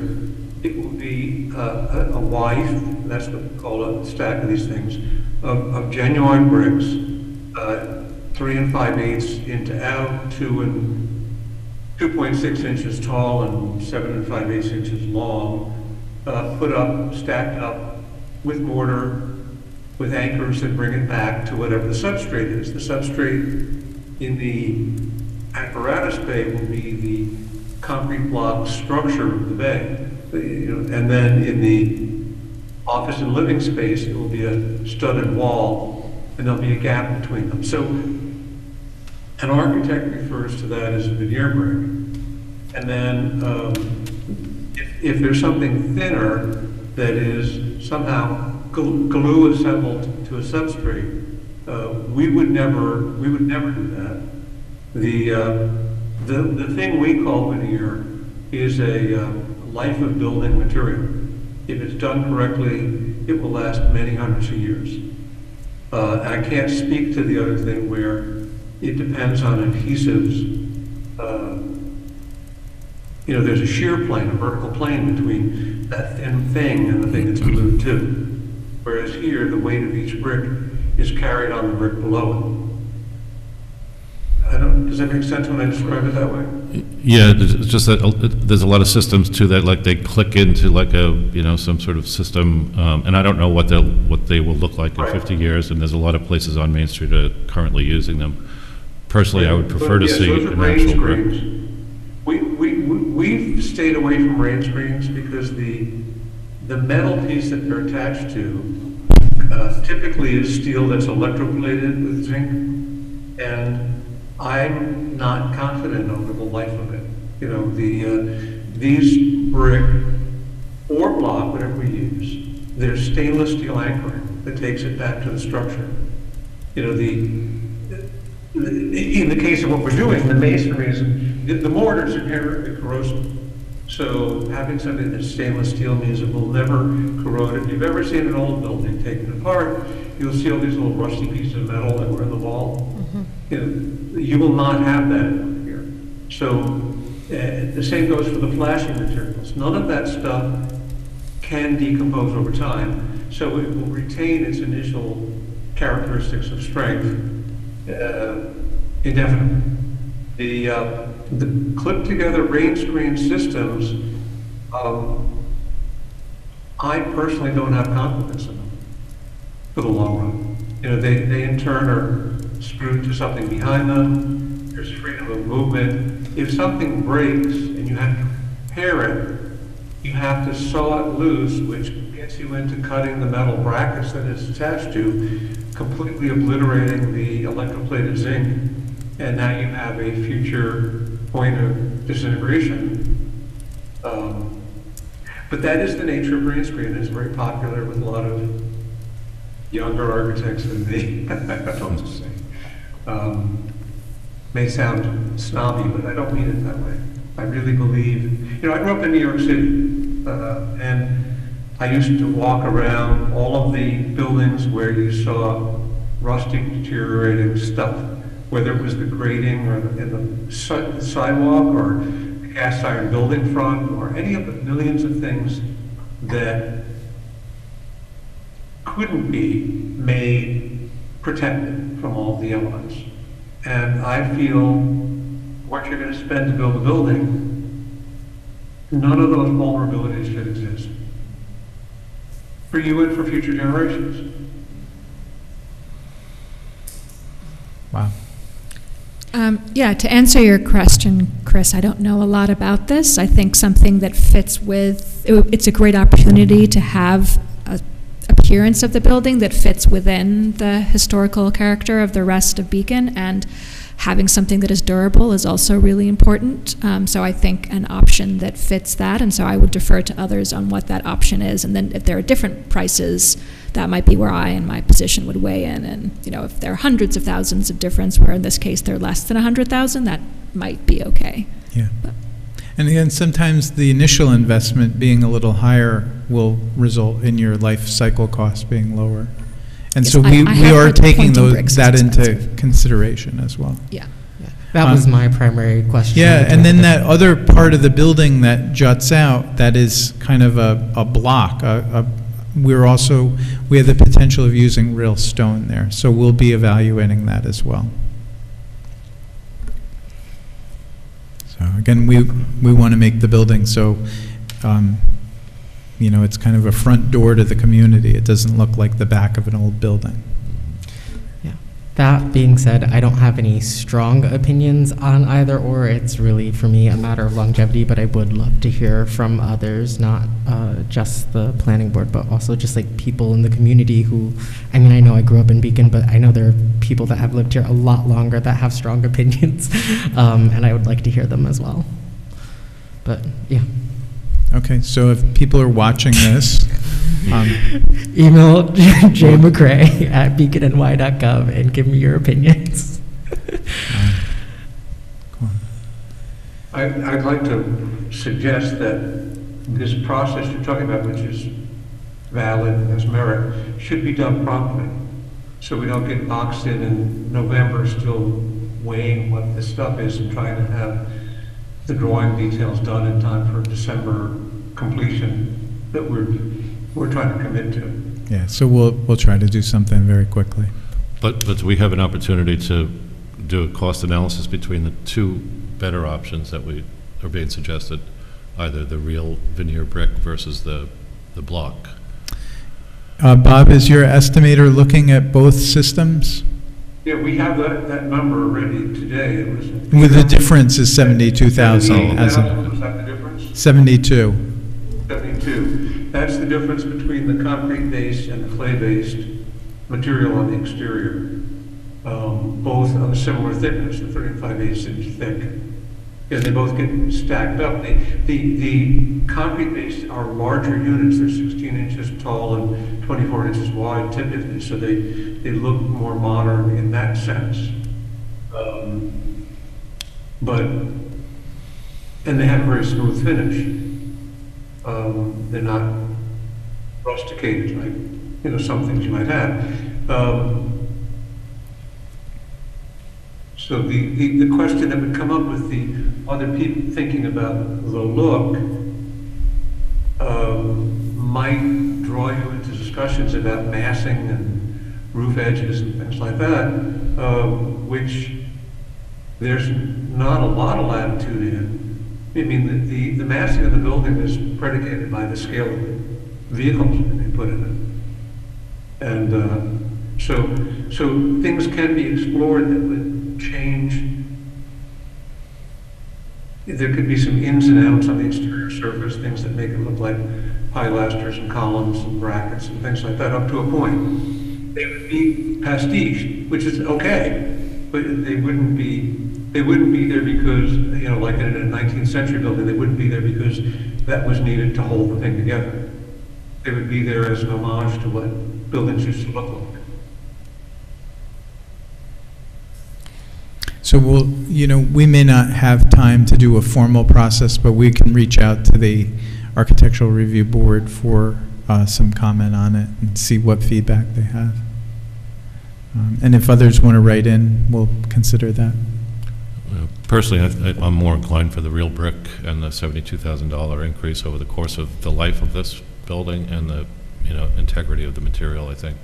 it will be a wide, that's what we call a stack of these things, of genuine bricks, 3 5/8 into out, 2.6 inches tall and 7 5/8 inches long, put up, stacked up with mortar, with anchors that bring it back to whatever the substrate is. The substrate in the apparatus bay will be the concrete block structure of the bay. And then in the office and living space, it will be a studded wall, and there'll be a gap between them. So an architect refers to that as a veneer brick. And then if there's something thinner that is somehow glue assembled to a substrate, we would never do that. The thing we call veneer is a life of building material. If it's done correctly, it will last many hundreds of years. I can't speak to the other thing where it depends on adhesives. There's a shear plane, a vertical plane between that thin thing and the thing that's glued to. Whereas here, the weight of each brick is carried on the brick below it. Does that make sense when I describe it that way? Yeah, it's just that there's a lot of systems to that, like they click into like some sort of system, and I don't know what they will look like in 50 years, and there's a lot of places on Main Street that are currently using them. Personally, I would prefer to see an actual brick. We've stayed away from rain screens because the metal piece that they're attached to typically is steel that's electroplated with zinc, and I'm not confident over the life of it. These brick or block, whatever we use, there's stainless steel anchoring that takes it back to the structure. In the case of what we're doing, the masonry is, the mortar is inherently corrosive. So having something that's stainless steel means it will never corrode. If you've ever seen an old building taken apart, you'll see all these little rusty pieces of metal that were in the wall. You will not have that here. So the same goes for the flashing materials. None of that stuff can decompose over time, so it will retain its initial characteristics of strength indefinitely. The clip-together rain screen systems, I personally don't have confidence in them for the long run. They in turn are screwed to something behind them. There's freedom of movement. If something breaks and you have to repair it, you have to saw it loose, which gets you into cutting the metal brackets that it's attached to, completely obliterating the electroplated zinc. And now you have a future point of disintegration. But that is the nature of rain screen. It's very popular with a lot of younger architects than me. I don't know what to say. May sound snobby, but I don't mean it that way. I really believe, I grew up in New York City, and I used to walk around all of the buildings where you saw rustic, deteriorating stuff, whether it was the grating or in the sidewalk or the cast iron building front or any of the millions of things that couldn't be made protected from all the elements. And I feel what you're going to spend to build a building, none of those vulnerabilities should exist for you and for future generations. Wow. To answer your question, Chris, I don't know a lot about this. I think something that fits with, it's a great opportunity to have an appearance of the building that fits within the historical character of the rest of Beacon, and having something that is durable is also really important. So I think an option that fits that, and so I would defer to others on what that option is. And then if there are different prices, that might be where I and my position would weigh in. And if there are hundreds of thousands of difference, where in this case they're less than 100,000, that might be okay. Yeah. And again, sometimes the initial investment being a little higher will result in your life cycle cost being lower. And Yes, so we are taking that into expensive consideration as well. Yeah. That was my primary question. Yeah, and then that other part of the building that juts out, that is kind of a block. We have the potential of using real stone there, so we'll be evaluating that as well. So again, we want to make the building so, it's kind of a front door to the community. It doesn't look like the back of an old building. Yeah. That being said, I don't have any strong opinions on either or. It's really, for me, a matter of longevity, but I would love to hear from others, not just the planning board, but also just like people in the community who, I mean, I know I grew up in Beacon, but I know there are people that have lived here a lot longer that have strong opinions, and I would like to hear them as well. But, yeah. Okay, so if people are watching this, email jmccrae@beaconny.gov and give me your opinions. I'd like to suggest that this process you're talking about, which is valid and has merit, should be done promptly. So we don't get boxed in November still weighing what this stuff is and trying to have the drawing details done in time for December completion that we're trying to commit to. yeah, so we'll try to do something very quickly. But we have an opportunity to do a cost analysis between the two better options that are being suggested, either the real veneer brick versus the block. Bob, is your estimator looking at both systems? Yeah, we have that number already today. It was. With the difference is 72,000. Was that the difference? 72. 72. That's the difference between the concrete-based and the clay-based material on the exterior. Both of a similar thickness, the 35/8 inch thick. Yeah, they both get stacked up. The concrete-based are larger units. They're 16 inches tall and 24 inches wide typically, so they look more modern in that sense. And they have a very smooth finish. They're not rusticated like, some things you might have. So the question that would come up with the other people thinking about the look might draw you into discussions about massing and roof edges and things like that, which there's not a lot of latitude in. I mean, the massing of the building is predicated by the scale of the vehicles that they put in it. And so things can be explored that would change. There could be some ins and outs on the exterior surface, things that make it look like pilasters and columns and brackets and things like that up to a point. They would be pastiche, which is okay, but they wouldn't be there because, like in a 19th century building, they wouldn't be there because that was needed to hold the thing together. They would be there as an homage to what buildings used to look like. So we may not have time to do a formal process, but we can reach out to the Architectural Review Board for some comment on it and see what feedback they have. And if others want to write in, we'll consider that. Personally, I'm more inclined for the real brick and the $72,000 increase over the course of the life of this building and the integrity of the material, I think.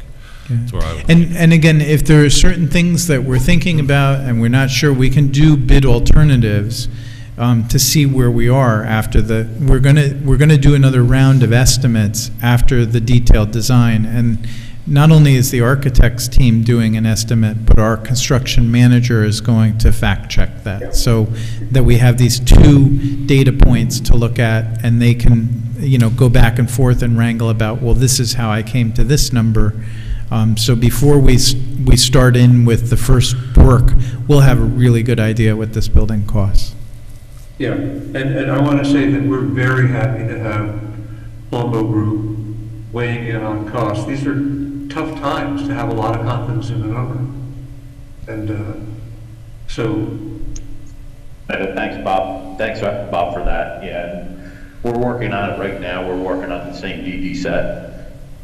That's where I would and again, if there are certain things that we're thinking about and we're not sure, we can do bid alternatives to see where we are after we're gonna do another round of estimates after the detailed design. And not only is the architect's team doing an estimate, but our construction manager is going to fact check that, so that we have these two data points to look at, and they can go back and forth and wrangle about, well, this is how I came to this number. So before we start in with the first work, we'll have a really good idea what this building costs. Yeah, and I want to say that we're very happy to have Palumbo Group weighing in on costs. These are tough times to have a lot of confidence in the number. And thanks, Bob. Thanks, Bob, for that. Yeah, and we're working on it right now. We're working on the same DD set.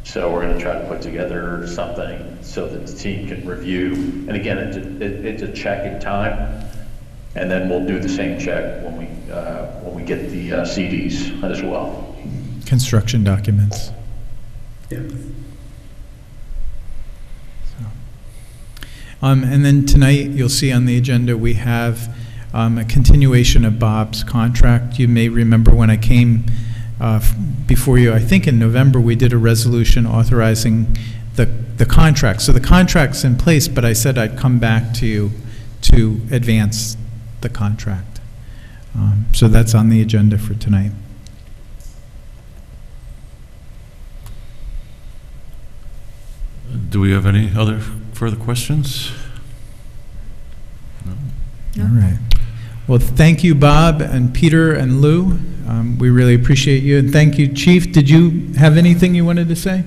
So we're going to try to put together something so that the team can review. And again, it's a check in time, and then we'll do the same check when we get the CDs as well. Construction documents. yeah. And then tonight, you'll see on the agenda, we have a continuation of Bob's contract. You may remember when I came before you, I think in November, we did a resolution authorizing the the contract. So the contract's in place, but I said I'd come back to you to advance the contract. So that's on the agenda for tonight. Do we have any other further questions? All right. Well, thank you, Bob and Peter and Lou. We really appreciate you. And thank you, Chief. Did you have anything you wanted to say?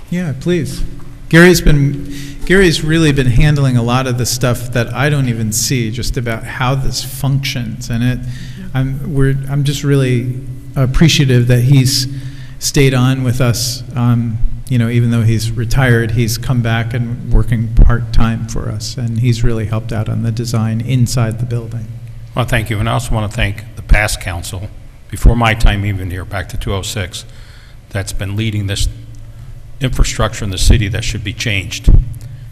Yeah, please. Gary's really been handling a lot of the stuff that I don't even see, just about how this functions. And I'm just really appreciative that he's stayed on with us. You know, even though he's retired, he's come back and working part-time for us, and he's really helped out on the design inside the building. Well, thank you, and I also want to thank the past council, before my time even here, back to 2006, that's been leading this infrastructure in the city that should be changed.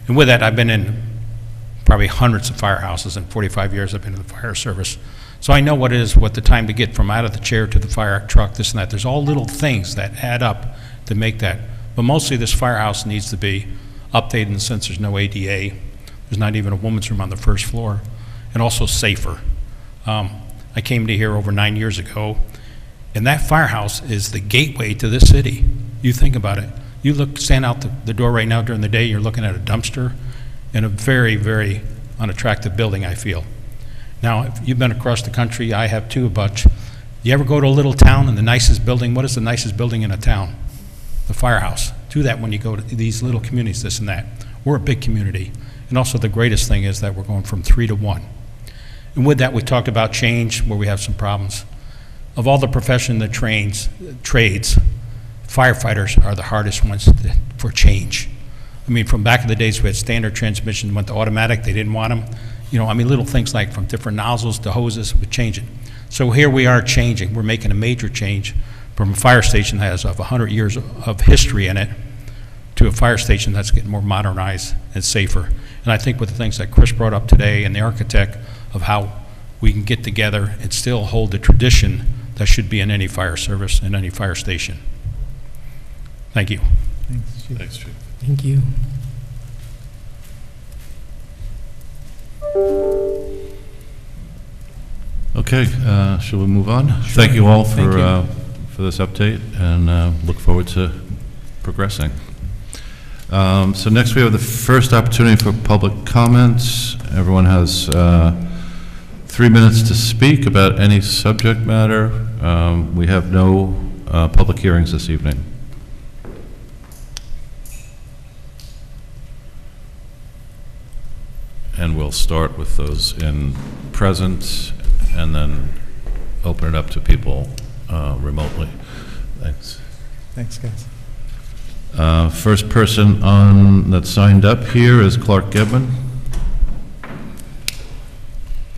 And with that, I've been in probably hundreds of firehouses. In 45 years, I've been in the fire service. So I know what the time to get from out of the chair to the fire truck, this and that. There's all little things that add up to make that. But mostly this firehouse needs to be updated, and since there's no ADA, there's not even a woman's room on the first floor, and also safer. I came to here over 9 years ago, and that firehouse is the gateway to this city. You think about it. You stand out the door right now during the day, you're looking at a dumpster in a very, very unattractive building, I feel. Now, if you've been across the country, I have too, a bunch. You ever go to a little town and the nicest building, what is the nicest building in a town? The firehouse. Do that when you go to these little communities, this and that. We're a big community. And also the greatest thing is that we're going from 3 to 1. And with that, we talked about change, where we have some problems. Of all the profession that trades, firefighters are the hardest ones for change. I mean, from back in the days, we had standard transmission, went to automatic, they didn't want them. You know, I mean, little things like from different nozzles to hoses, we change it. So here we are changing. We're making a major change from a fire station that has 100 years of history in it to a fire station that's getting more modernized and safer. And I think with the things that Chris brought up today and the architect of how we can get together and still hold the tradition that should be in any fire service and any fire station. Thank you. Thanks, Chief. Thanks, Chief. Thank you. Okay, shall we move on? Thank you all for this update, and look forward to progressing. So next we have the first opportunity for public comments. Everyone has 3 minutes to speak about any subject matter. We have no public hearings this evening. And we'll start with those in present and then open it up to people remotely. Thanks. Thanks, guys. First person that signed up here is Clark Gebman.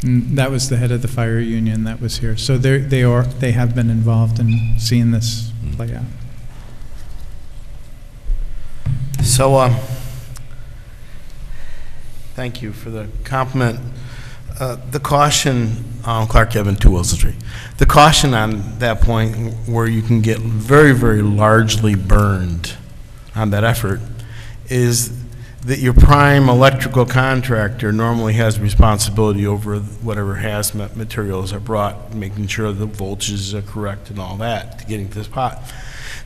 That was the head of the fire union that was here. So they have been involved in seeing this play out. So, thank you for the compliment. The caution, Clark Gebman, 2 Wilson Street. The caution on that point where you can get very, very largely burned on that effort is that your prime electrical contractor normally has responsibility over whatever hazmat materials are brought, making sure the voltages are correct and all that to getting to this pot.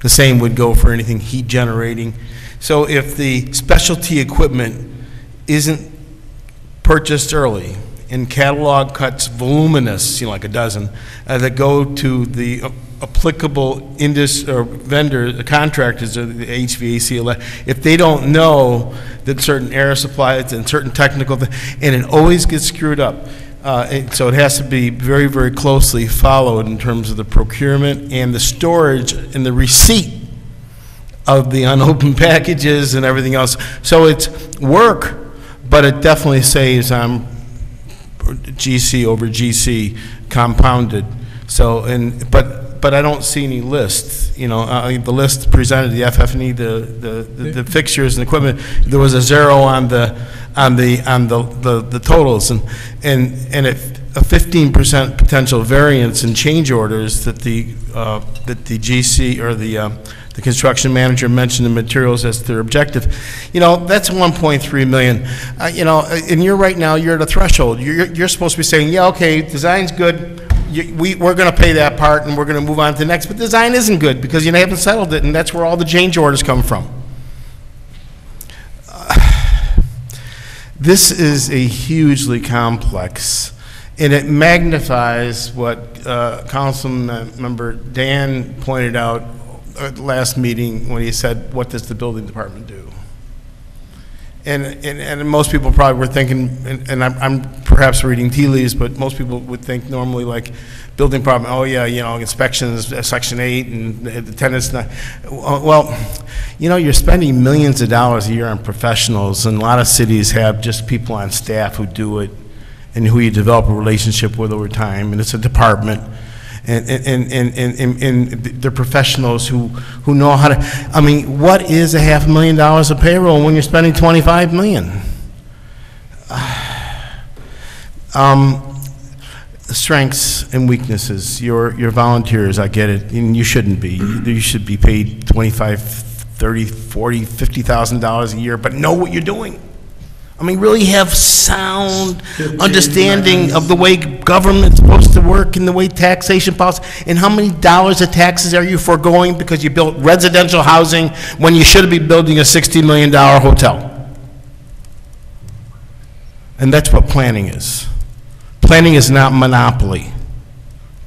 The same would go for anything heat generating. So if the specialty equipment isn't purchased early, and catalog cuts voluminous, like a dozen, that go to the applicable vendor, contractors, or the HVAC, if they don't know that certain air supplies and certain technical, and it always gets screwed up. So it has to be very, very closely followed in terms of the procurement and the storage and the receipt of the unopened packages and everything else. So it's work, but it definitely saves on GC over GC compounded. So, but I don't see any lists. The list presented, the FF&E, the fixtures and equipment. There was a 0 on the totals, and a 15% potential variance in change orders that the GC or the The construction manager mentioned the materials as their objective. You know, that's 1.3 million. You know, and you're right now, you're at a threshold. You're supposed to be saying, yeah, okay, design's good. We're going to pay that part and we're going to move on to the next. But design isn't good because you haven't settled it, and that's where all the change orders come from. This is a hugely complex, and it magnifies what Councilmember Dan pointed out at the last meeting when he said, what does the building department do? And most people probably were thinking, and I'm perhaps reading tea leaves, but most people would think normally like building department, oh yeah, you know, inspections, Section 8, and the tenants. Well, you know, you're spending millions of dollars a year on professionals, and a lot of cities have just people on staff who do it and who you develop a relationship with over time, and it's a department. And they're professionals who know how to, I mean, what is $500,000 of payroll when you're spending $25 million? Strengths and weaknesses. Your volunteers, I get it, and you shouldn't be. You should be paid $25,000, $30,000, $40,000, $50,000 a year, but know what you're doing. I mean, really have sound understanding of the way government's supposed to work and the way taxation policy, and how many dollars of taxes are you foregoing because you built residential housing when you should be building a $60 million hotel? And that's what planning is. Planning is not monopoly.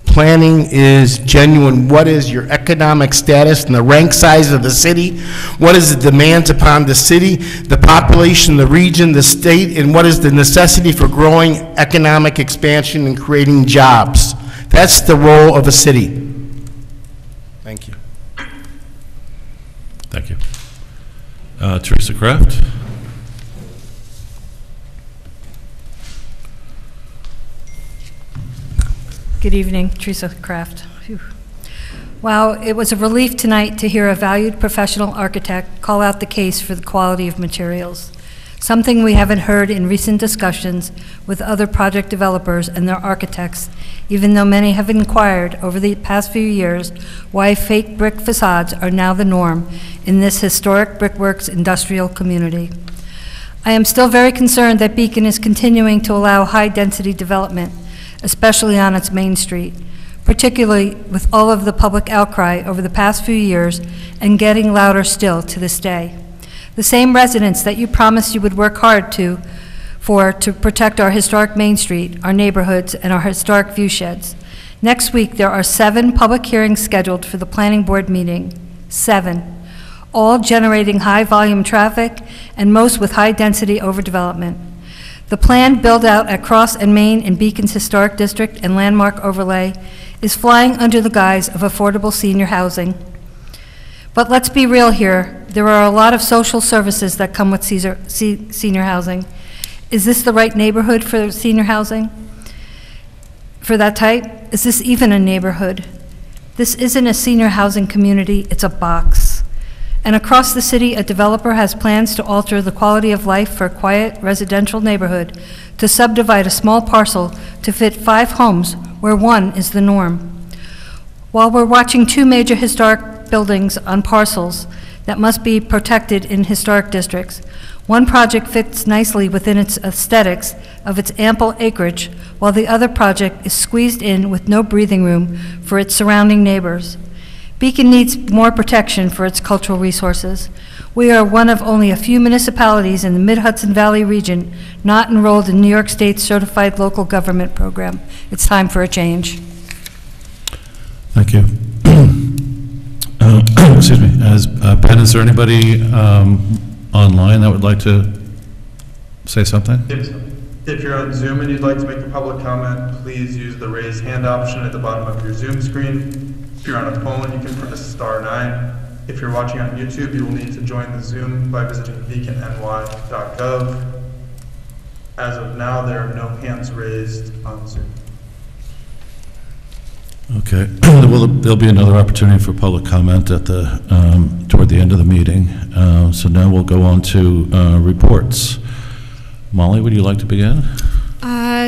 Planning is genuine. What is your economic status and the rank size of the city? What is the demands upon the city, the population, the region, the state, and what is the necessity for growing economic expansion and creating jobs? That's the role of a city. Thank you. Thank you. Teresa Kraft? Good evening, Teresa Kraft. Phew. Wow, it was a relief tonight to hear a valued professional architect call out the case for the quality of materials, something we haven't heard in recent discussions with other project developers and their architects, even though many have inquired over the past few years why fake brick facades are now the norm in this historic brickworks industrial community. I am still very concerned that Beacon is continuing to allow high-density development, especially on its main street, particularly with all of the public outcry over the past few years and getting louder still to this day. The same residents that you promised you would work hard to protect our historic Main Street, our neighborhoods, and our historic view sheds. Next week, there are 7 public hearings scheduled for the Planning Board meeting. 7. All generating high-volume traffic and most with high-density overdevelopment. The planned build-out at Cross and Main in Beacon's Historic District and Landmark Overlay is flying under the guise of affordable senior housing. But let's be real here. There are a lot of social services that come with senior housing. Is this the right neighborhood for senior housing? For that type? Is this even a neighborhood? This isn't a senior housing community, it's a box. And across the city, a developer has plans to alter the quality of life for a quiet residential neighborhood, to subdivide a small parcel to fit 5 homes where 1 is the norm. While we're watching 2 major historic buildings on parcels that must be protected in historic districts, one project fits nicely within its aesthetics of its ample acreage, while the other project is squeezed in with no breathing room for its surrounding neighbors. Beacon needs more protection for its cultural resources. We are one of only a few municipalities in the Mid-Hudson Valley region not enrolled in New York State's Certified Local Government Program. It's time for a change. Thank you. Excuse me. Ben, is there anybody online that would like to say something? If you're on Zoom and you'd like to make a public comment, please use the raise hand option at the bottom of your Zoom screen. If you're on a phone, you can press *9. If you're watching on YouTube, you will need to join the Zoom by visiting beaconny.gov. As of now, there are no hands raised on Zoom. Okay. Well, there'll be another opportunity for public comment at toward the end of the meeting. So now we'll go on to reports. Molly, would you like to begin?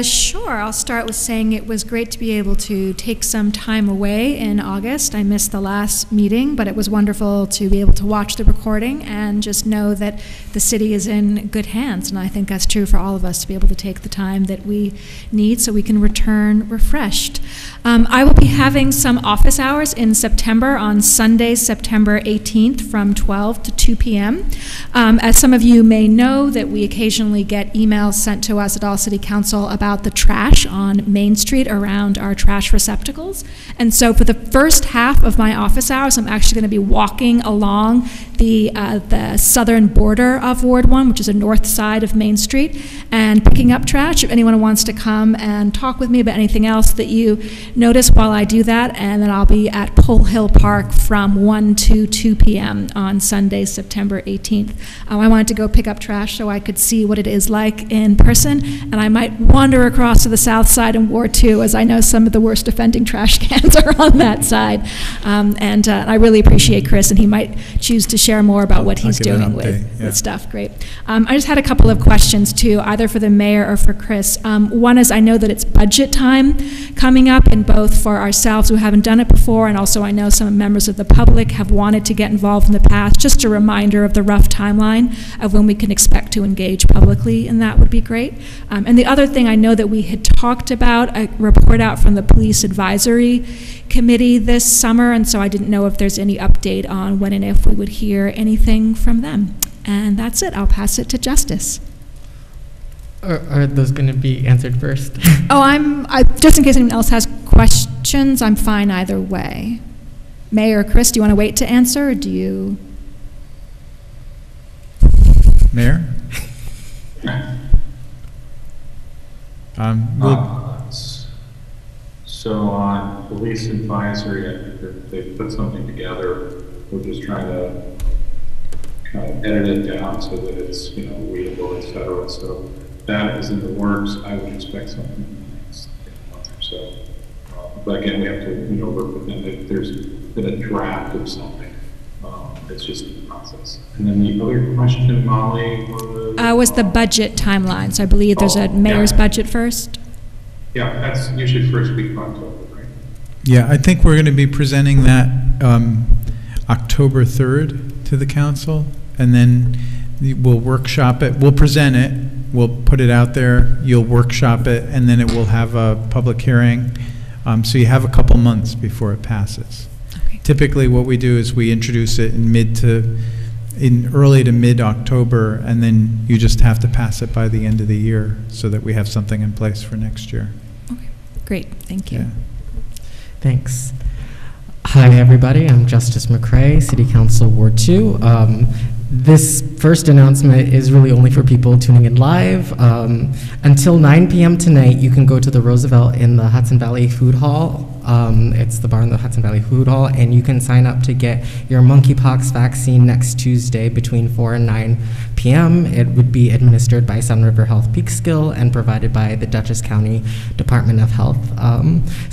Sure. I'll start with saying it was great to be able to take some time away in August. I missed the last meeting, but it was wonderful to be able to watch the recording and just know that the city is in good hands. And I think that's true for all of us, to be able to take the time that we need so we can return refreshed. I will be having some office hours in September on Sunday, September 18th from 12 to 2 p.m. As some of you may know, that we occasionally get emails sent to us at All City Council about the trash on Main Street around our trash receptacles. And so for the first half of my office hours, I'm actually going to be walking along the southern border of Ward 1, which is the north side of Main Street, and picking up trash. If anyone wants to come and talk with me about anything else that you notice while I do that, and then I'll be at Pole Hill Park from 1 to 2 p.m. on Sunday, September 18th. I wanted to go pick up trash so I could see what it is like in person, and I might wander across to the south side in Ward 2, as I know some of the worst offending trash cans are on that side. And I really appreciate Chris, and he might choose to share more about what he's doing with stuff. Great. I just had a couple of questions too, either for the mayor or for Chris. One is, I know that it's budget time coming up, and both for ourselves who haven't done it before, and also I know some members of the public have wanted to get involved in the past. Just a reminder of the rough timeline of when we can expect to engage publicly, and that would be great. And the other thing, I know that we had talked about a report out from the Police Advisory Committee this summer, and so I didn't know if there's any update on when and if we would hear anything from them. And that's it. I'll pass it to Justice. Are those going to be answered first? Oh, just in case anyone else has questions, I'm fine either way. Mayor or Chris, do you want to wait to answer, or do you? Mayor? So on police advisory, I think that they put something together. We're just trying to kind of edit it down so that it's, readable, et cetera. So that is in the works. I would expect something in the next month or so. But again, we have to, work with them. If there's been a draft of something, it's just a process. And then the other question, Molly, was the budget timeline. So I believe there's a mayor's budget first. Yeah, that's usually first week of October, right? Yeah, I think we're going to be presenting that October 3rd to the council, and then we'll workshop it. We'll present it. We'll put it out there. You'll workshop it, and then it will have a public hearing. So you have a couple months before it passes. Okay. Typically, what we do is we introduce it in early to mid-October, and then you just have to pass it by the end of the year so that we have something in place for next year. Okay, great, thank you. Yeah. Thanks. Hi, everybody. I'm Justice McCray, City Council Ward 2. This first announcement is really only for people tuning in live. Until 9 p.m. tonight, you can go to the Roosevelt in the Hudson Valley Food Hall. It's the bar in the Hudson Valley Food Hall, and you can sign up to get your monkeypox vaccine next Tuesday between 4 and 9 p.m. It would be administered by Sun River Health Peekskill and provided by the Dutchess County Department of Health.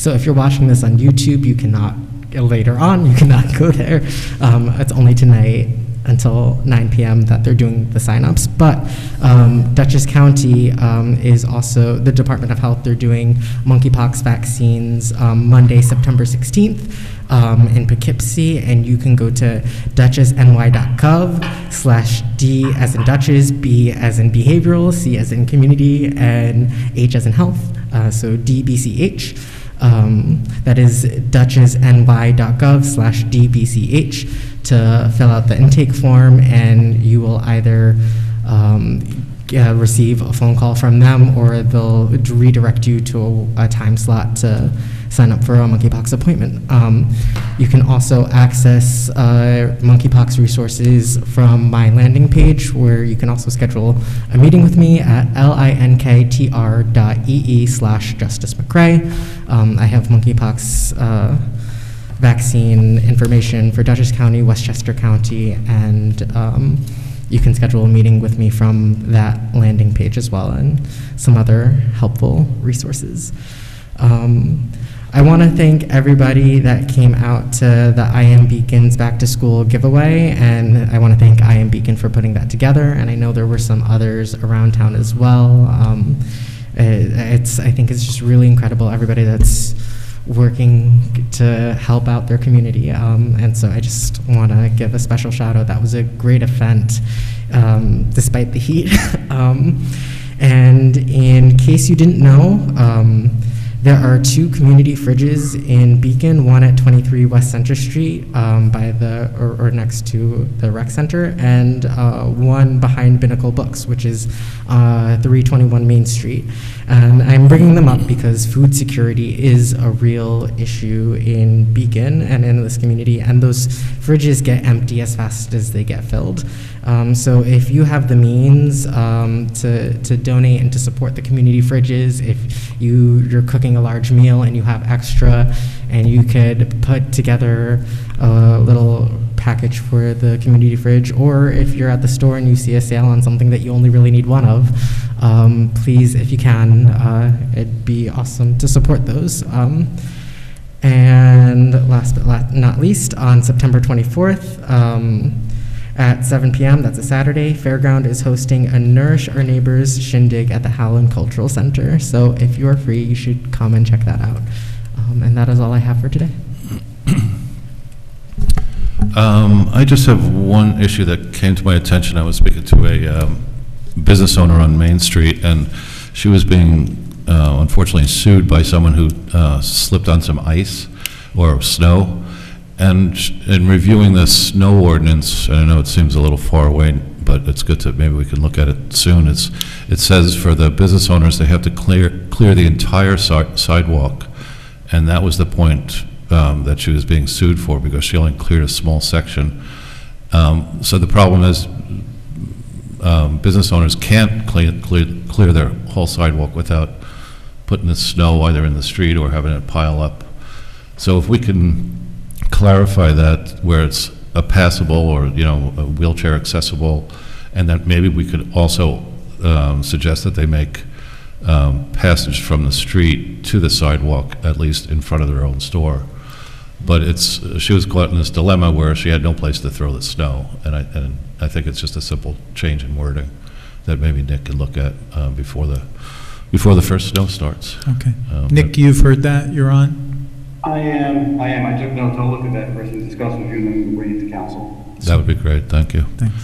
So if you're watching this on YouTube, you cannot, later on, you cannot go there. It's only tonight until 9 p.m. that they're doing the signups. But Dutchess County is also, the Department of Health, they're doing monkeypox vaccines Monday, September 16th in Poughkeepsie, and you can go to dutchessny.gov/D as in Dutchess, B as in behavioral, C as in community, and H as in health, so DBCH. That is dutchessny.gov/DBCH to fill out the intake form, and you will either receive a phone call from them, or they'll redirect you to a time slot to sign up for a monkeypox appointment. You can also access monkeypox resources from my landing page, where you can also schedule a meeting with me at linktr.ee/Justice McCray. I have monkeypox vaccine information for Dutchess County, Westchester County, and you can schedule a meeting with me from that landing page as well, and some other helpful resources. I want to thank everybody that came out to the I Am Beacon's Back to School giveaway, and I want to thank I Am Beacon for putting that together, and I know there were some others around town as well. I think it's just really incredible, everybody that's working to help out their community. And so I just want to give a special shout out. That was a great event, despite the heat. And in case you didn't know, there are 2 community fridges in Beacon, one at 23 West Center Street by the, or next to the rec center, and one behind Binnacle Books, which is 321 Main Street. And I'm bringing them up because food security is a real issue in Beacon and in this community, and those fridges get empty as fast as they get filled. So if you have the means to donate and to support the community fridges, if you're cooking a large meal and you have extra, and you could put together a little package for the community fridge, or if you're at the store and you see a sale on something that you only really need one of, please, if you can, it'd be awesome to support those. And last but not least, on September 24th, at 7 p.m., that's a Saturday, Fairground is hosting a Nourish Our Neighbors shindig at the Howland Cultural Center. So if you are free, you should come and check that out. And that is all I have for today. I just have one issue that came to my attention. I was speaking to a business owner on Main Street, and she was being unfortunately sued by someone who slipped on some ice or snow. And in reviewing this snow ordinance, and I know it seems a little far away, but it's good to, maybe we can look at it soon. It says for the business owners, they have to clear the entire sidewalk. And that was the point that she was being sued for, because she only cleared a small section. So the problem is business owners can't clear their whole sidewalk without putting the snow either in the street or having it pile up. So if we can clarify that, where it's a passable or, you know, a wheelchair accessible, and that maybe we could also suggest that they make passage from the street to the sidewalk, at least in front of their own store. But she was caught in this dilemma where she had no place to throw the snow, and I think it's just a simple change in wording that maybe Nick could look at before the first snow starts. Okay. Nick, you've heard that, you're on? I am. I took notes. I'll look at that first and discuss with you, and then bring it to council. That would be great, thank you. Thanks.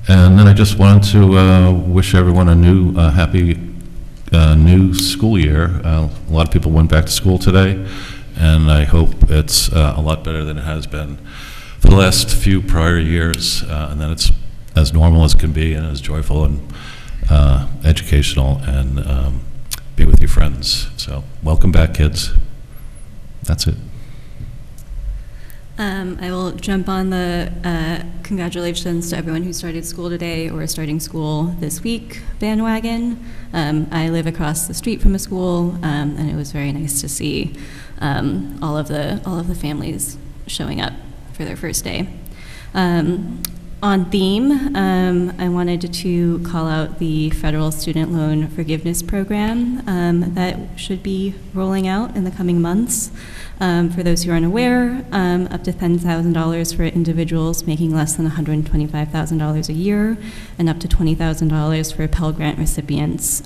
And then I just wanted to wish everyone a new, happy new school year. A lot of people went back to school today, and I hope it's a lot better than it has been for the last few prior years, and that it's as normal as it can be, and as joyful and educational, and be with your friends. So welcome back, kids. That's it. I will jump on the congratulations to everyone who started school today or is starting school this week bandwagon. I live across the street from a school, and it was very nice to see all of the families showing up for their first day. On theme, I wanted to call out the federal student loan forgiveness program that should be rolling out in the coming months. For those who are unaware, up to $10,000 for individuals making less than $125,000 a year, and up to $20,000 for Pell Grant recipients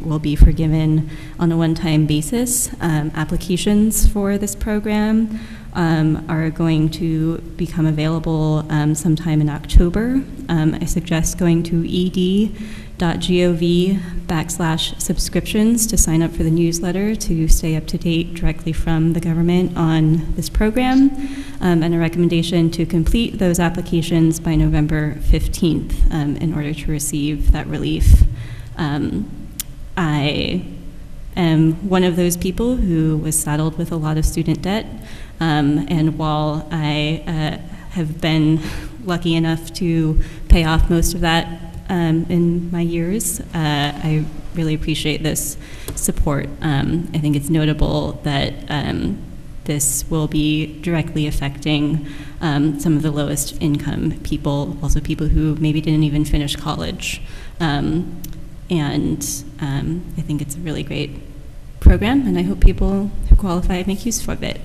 will be forgiven on a one-time basis. Applications for this program are going to become available sometime in October. I suggest going to ed.gov/subscriptions to sign up for the newsletter to stay up to date directly from the government on this program, and a recommendation to complete those applications by November 15th in order to receive that relief. I am one of those people who was saddled with a lot of student debt, and while I have been lucky enough to pay off most of that in my years, I really appreciate this support. I think it's notable that this will be directly affecting some of the lowest income people, also people who maybe didn't even finish college. And I think it's a really great program, and I hope people who qualify make use of it.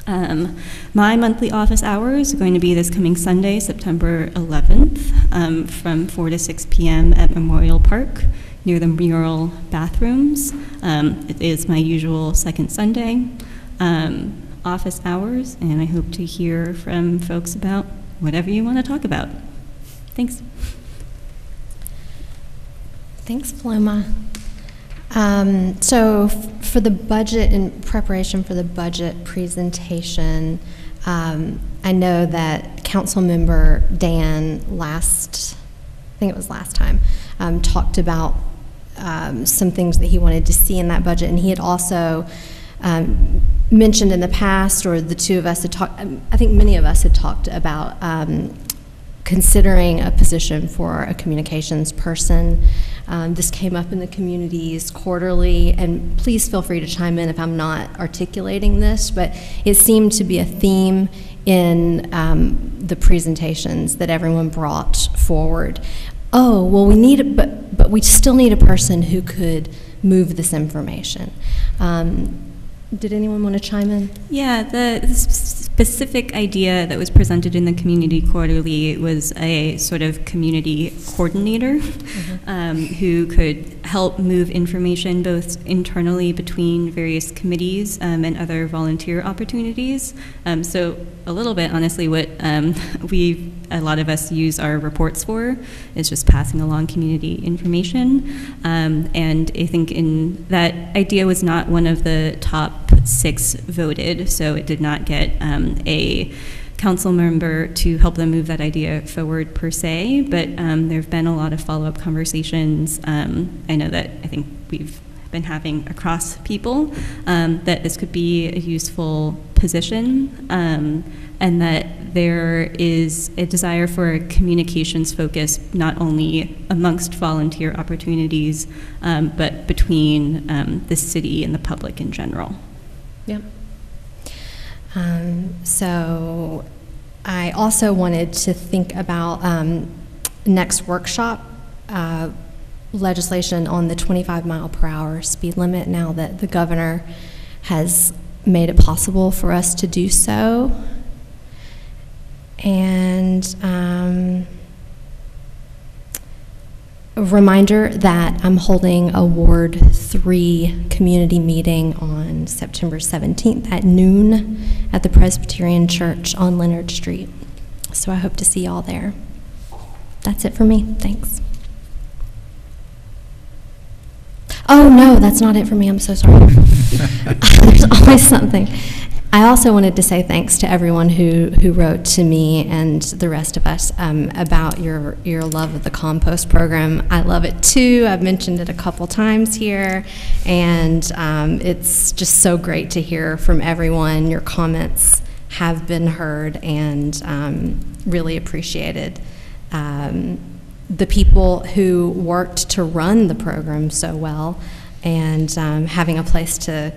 My monthly office hours are going to be this coming Sunday, September 11th, from 4 to 6 p.m. at Memorial Park. near the mural bathrooms. It is my usual second Sunday office hours, and I hope to hear from folks about whatever you want to talk about. Thanks. Thanks, Paloma. So for the budget, in preparation for the budget presentation, I know that Councilmember Dan I think it was last time, talked about some things that he wanted to see in that budget, and he had also mentioned in the past, or the two of us had talked, I think many of us had talked about considering a position for a communications person. This came up in the communities quarterly, and please feel free to chime in if I'm not articulating this, but it seemed to be a theme in the presentations that everyone brought forward. Oh, well, we need it, but we still need a person who could move this information. Did anyone want to chime in? Yeah, the specific idea that was presented in the community quarterly was a sort of community coordinator who could help move information both internally between various committees and other volunteer opportunities. So a little bit, honestly, what a lot of us use our reports for is just passing along community information. And I think that idea was not one of the top 6 voted, so it did not get a council member to help them move that idea forward per se, but there have been a lot of follow-up conversations. I know that I think we've been having across people that this could be a useful position, and that there is a desire for a communications focus not only amongst volunteer opportunities, but between the city and the public in general. Yep. So I also wanted to think about next workshop, legislation on the 25-mile-per-hour speed limit, now that the governor has made it possible for us to do so. And a reminder that I'm holding a Ward 3 community meeting on September 17th at noon at the Presbyterian Church on Leonard Street. So I hope to see y'all there. That's it for me. Thanks. Oh, no, that's not it for me. I'm so sorry. There's always something. I also wanted to say thanks to everyone who wrote to me and the rest of us about your love of the compost program. I love it too. I've mentioned it a couple times here, and it's just so great to hear from everyone. Your comments have been heard and really appreciated. The people who worked to run the program so well, and having a place to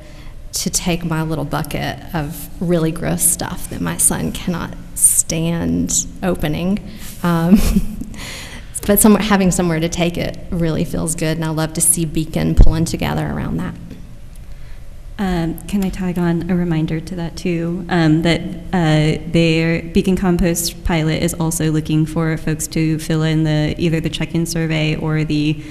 take my little bucket of really gross stuff that my son cannot stand opening. But having somewhere to take it really feels good, and I love to see Beacon pulling together around that. Can I tag on a reminder to that too? That their Beacon Compost pilot is also looking for folks to fill in either the check-in survey or the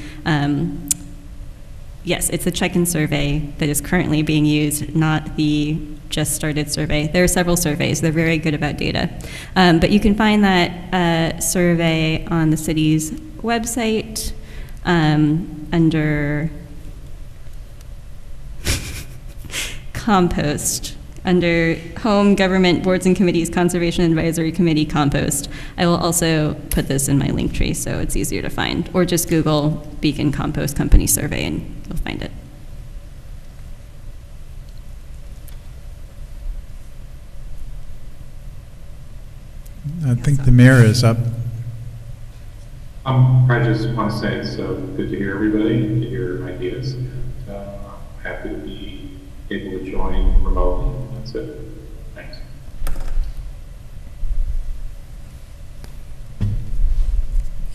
yes, it's a check-in survey that is currently being used, not the just started survey. There are several surveys. They're very good about data. But you can find that survey on the city's website under compost, under Home, Government, Boards and Committees, Conservation Advisory Committee, Compost. I will also put this in my link tree so it's easier to find, or just Google Beacon Compost Company Survey and you'll find it. I think the mayor is up. I just want to say it's good to hear everybody and to hear ideas. And, happy to be able to join remotely. That's it. Thanks.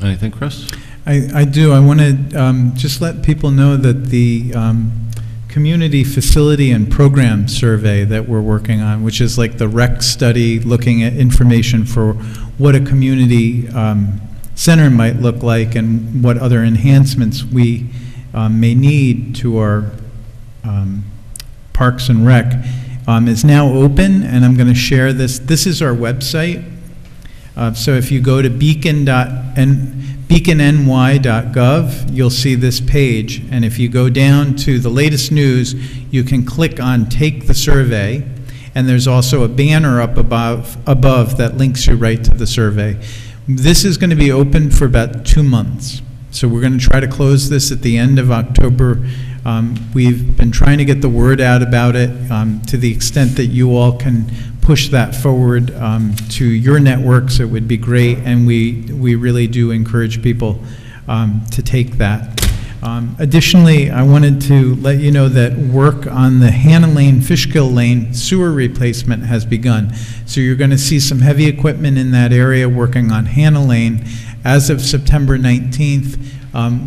Anything, Chris? I do. I want to just let people know that the community facility and program survey that we're working on, which is like the rec study looking at information for what a community center might look like and what other enhancements we may need to our Parks and Rec is now open, and I'm going to share this. This is our website. So if you go to beaconny.gov, you'll see this page. And if you go down to the latest news, you can click on Take the Survey. And there's also a banner up above that links you right to the survey. This is going to be open for about 2 months. So we're going to try to close this at the end of October. We've been trying to get the word out about it to the extent that you all can push that forward to your networks. It would be great, and we really do encourage people to take that. Additionally, I wanted to let you know that work on the Hannah Lane, Fishkill Lane sewer replacement has begun. So you're going to see some heavy equipment in that area working on Hannah Lane. As of September 19th,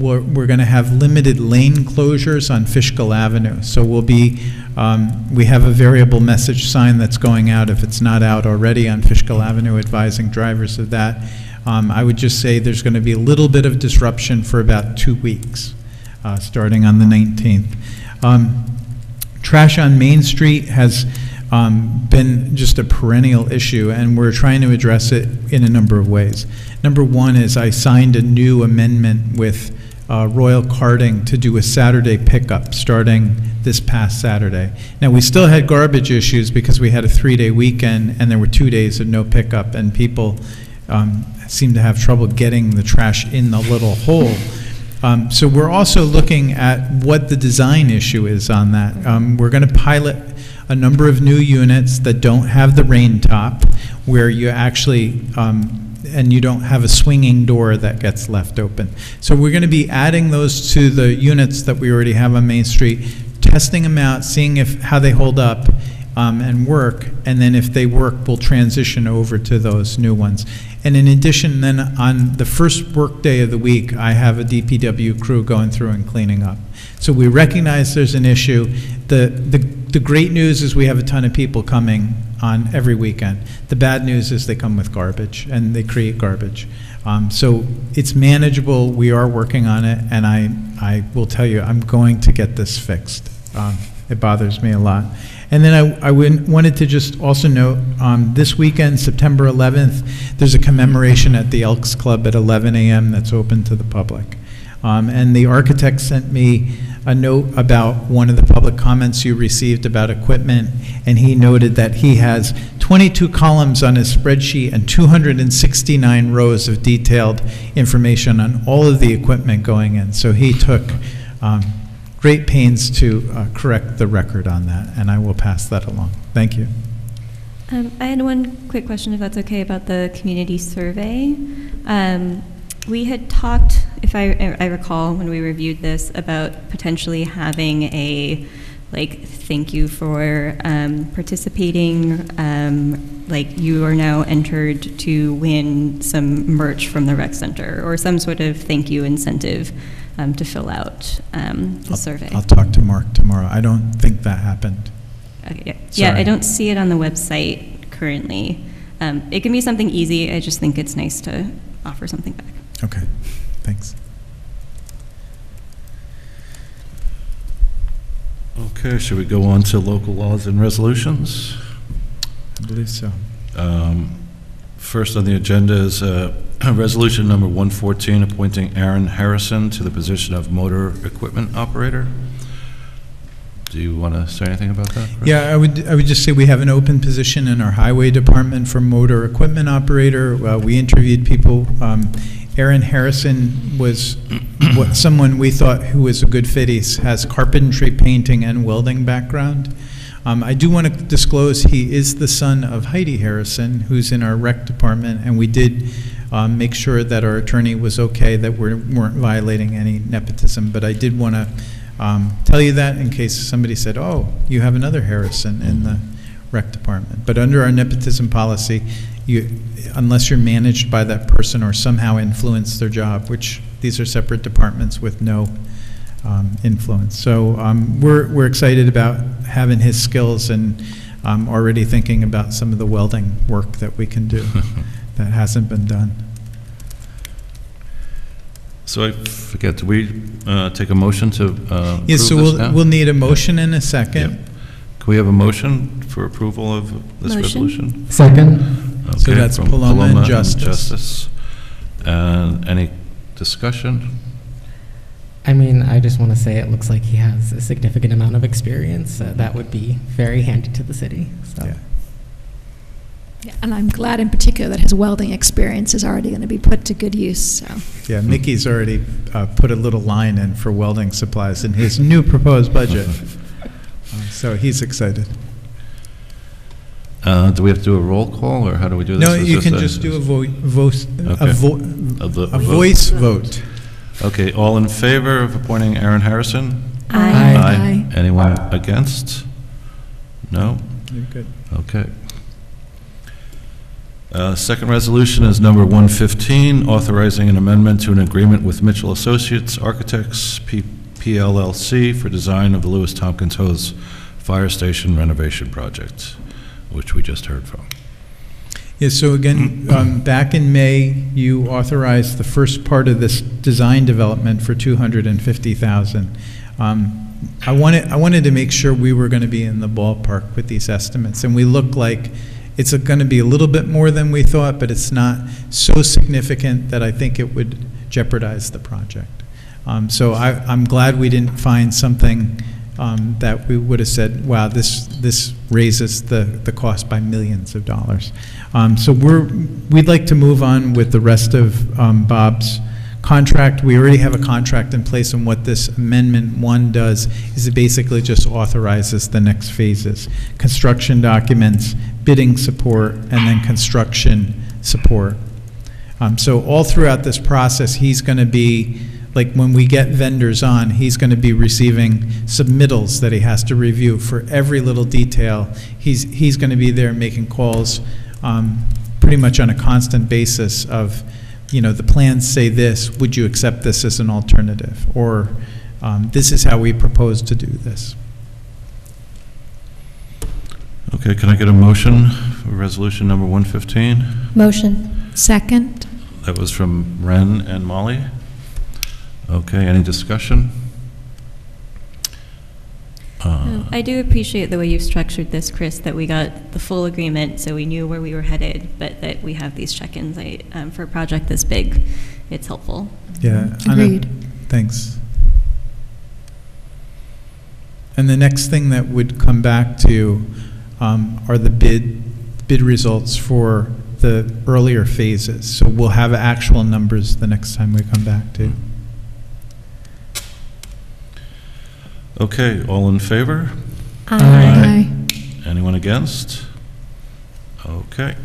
we're going to have limited lane closures on Fishkill Avenue. So we have a variable message sign that's going out, if it's not out already, on Fishkill Avenue, advising drivers of that. I would just say there's going to be a little bit of disruption for about 2 weeks, starting on the 19th. Trash on Main Street has been just a perennial issue, and we're trying to address it in a number of ways. Number one is I signed a new amendment with Royal Karting to do a Saturday pickup starting this past Saturday. Now, we still had garbage issues because we had a 3-day weekend and there were 2 days of no pickup, and people seem to have trouble getting the trash in the little hole. So we're also looking at what the design issue is on that. We're going to pilot a number of new units that don't have the rain top, where you actually, and you don't have a swinging door that gets left open. So we're going to be adding those to the units that we already have on Main Street, testing them out, seeing how they hold up and work, and then if they work, we'll transition over to those new ones. And in addition, then on the first work day of the week, I have a DPW crew going through and cleaning up. So we recognize there's an issue. The great news is we have a ton of people coming on every weekend. The bad news is they come with garbage, and they create garbage. So it's manageable. We are working on it, and I will tell you, I'm going to get this fixed. It bothers me a lot. And then I wanted to just also note, this weekend, September 11th, there's a commemoration at the Elks Club at 11 a.m. that's open to the public. And the architect sent me a note about one of the public comments you received about equipment, and he noted that he has 22 columns on his spreadsheet and 269 rows of detailed information on all of the equipment going in. So he took great pains to correct the record on that, and I will pass that along. Thank you. I had one quick question, if that's okay, about the community survey. We had talked, if I recall, when we reviewed this, about potentially having a, thank you for participating, you are now entered to win some merch from the rec center, or some sort of thank you incentive to fill out the survey. I'll talk to Mark tomorrow. I don't think that happened. Okay, yeah, I don't see it on the website currently. It can be something easy. I just think it's nice to offer something back. Okay, thanks. Okay, should we go on to local laws and resolutions? I believe so. First on the agenda is resolution number 114, appointing Aaron Harrison to the position of motor equipment operator. Do you want to say anything about that, Chris? Yeah, I would just say we have an open position in our highway department for motor equipment operator. We interviewed people. Aaron Harrison was someone we thought who was a good fit. He has carpentry, painting, and welding background. I do want to disclose he is the son of Heidi Harrison, who's in our rec department, and we did make sure that our attorney was okay, that we weren't violating any nepotism. But I did want to tell you that in case somebody said, oh, you have another Harrison in the rec department. But under our nepotism policy, unless you're managed by that person or somehow influence their job, which these are separate departments with no influence. So we're excited about having his skills, and already thinking about some of the welding work that we can do that hasn't been done. So I forget, do we take a motion to approve Yes, so this now? we'll need a motion and a second. Yep. Can we have a motion for approval of this Motion. resolution? Second. So Okay, that's from Paloma and Justice. And any discussion? I mean, I just want to say it looks like he has a significant amount of experience. That would be very handy to the city. So. Yeah. Yeah, and I'm glad in particular that his welding experience is already going to be put to good use, so. Yeah, Mickey's already put a little line in for welding supplies in his new proposed budget. So he's excited. Do we have to do a roll call, or how do we do this? No, Is you this can a- just do a Okay. voice vote. Okay, all in favor of appointing Aaron Harrison? Aye. Aye. Anyone against? No? You're good. Okay. Second resolution is number 115, authorizing an amendment to an agreement with Mitchell Associates Architects, PLLC, for design of the Lewis Tompkins Hose Fire Station renovation project, which we just heard from. Yeah, so again, back in May, you authorized the first part of this design development for $250,000. I wanted to make sure we were going to be in the ballpark with these estimates, and we look like it's going to be a little bit more than we thought, but it's not so significant that I think it would jeopardize the project. So I'm glad we didn't find something that we would have said, wow, this raises the cost by millions of dollars. So we'd like to move on with the rest of Bob's contract. We already have a contract in place, and what this Amendment 1 does is it basically just authorizes the next phases: construction documents, bidding support, and then construction support. So all throughout this process, he's going to be, like when we get vendors on, he's going to be receiving submittals that he has to review for every little detail. He's going to be there making calls pretty much on a constant basis of, you know, the plans say this, would you accept this as an alternative? Or this is how we propose to do this. Okay, can I get a motion for resolution number 115? Motion. Second? That was from Ren and Molly. Okay, any discussion? I do appreciate the way you've structured this, Chris, that we got the full agreement so we knew where we were headed, but that we have these check-ins for a project this big. It's helpful. Yeah. Agreed. Thanks. And the next thing that would come back to are the bid results for the earlier phases. So we'll have actual numbers the next time we come back to. Okay, all in favor? Aye. Anyone against? Okay.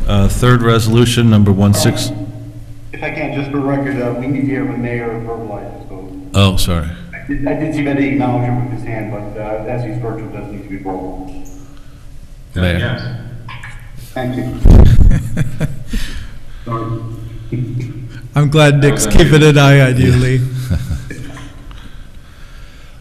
Third resolution, number 16. If I can, just for record, we need to hear the mayor verbalize his vote. Oh, sorry. I did see that he acknowledged it with his hand, but as he's virtual, it does need to be verbal. Mayor. Yes. Thank you. I'm glad Nick's keeping an eye on you, Lee.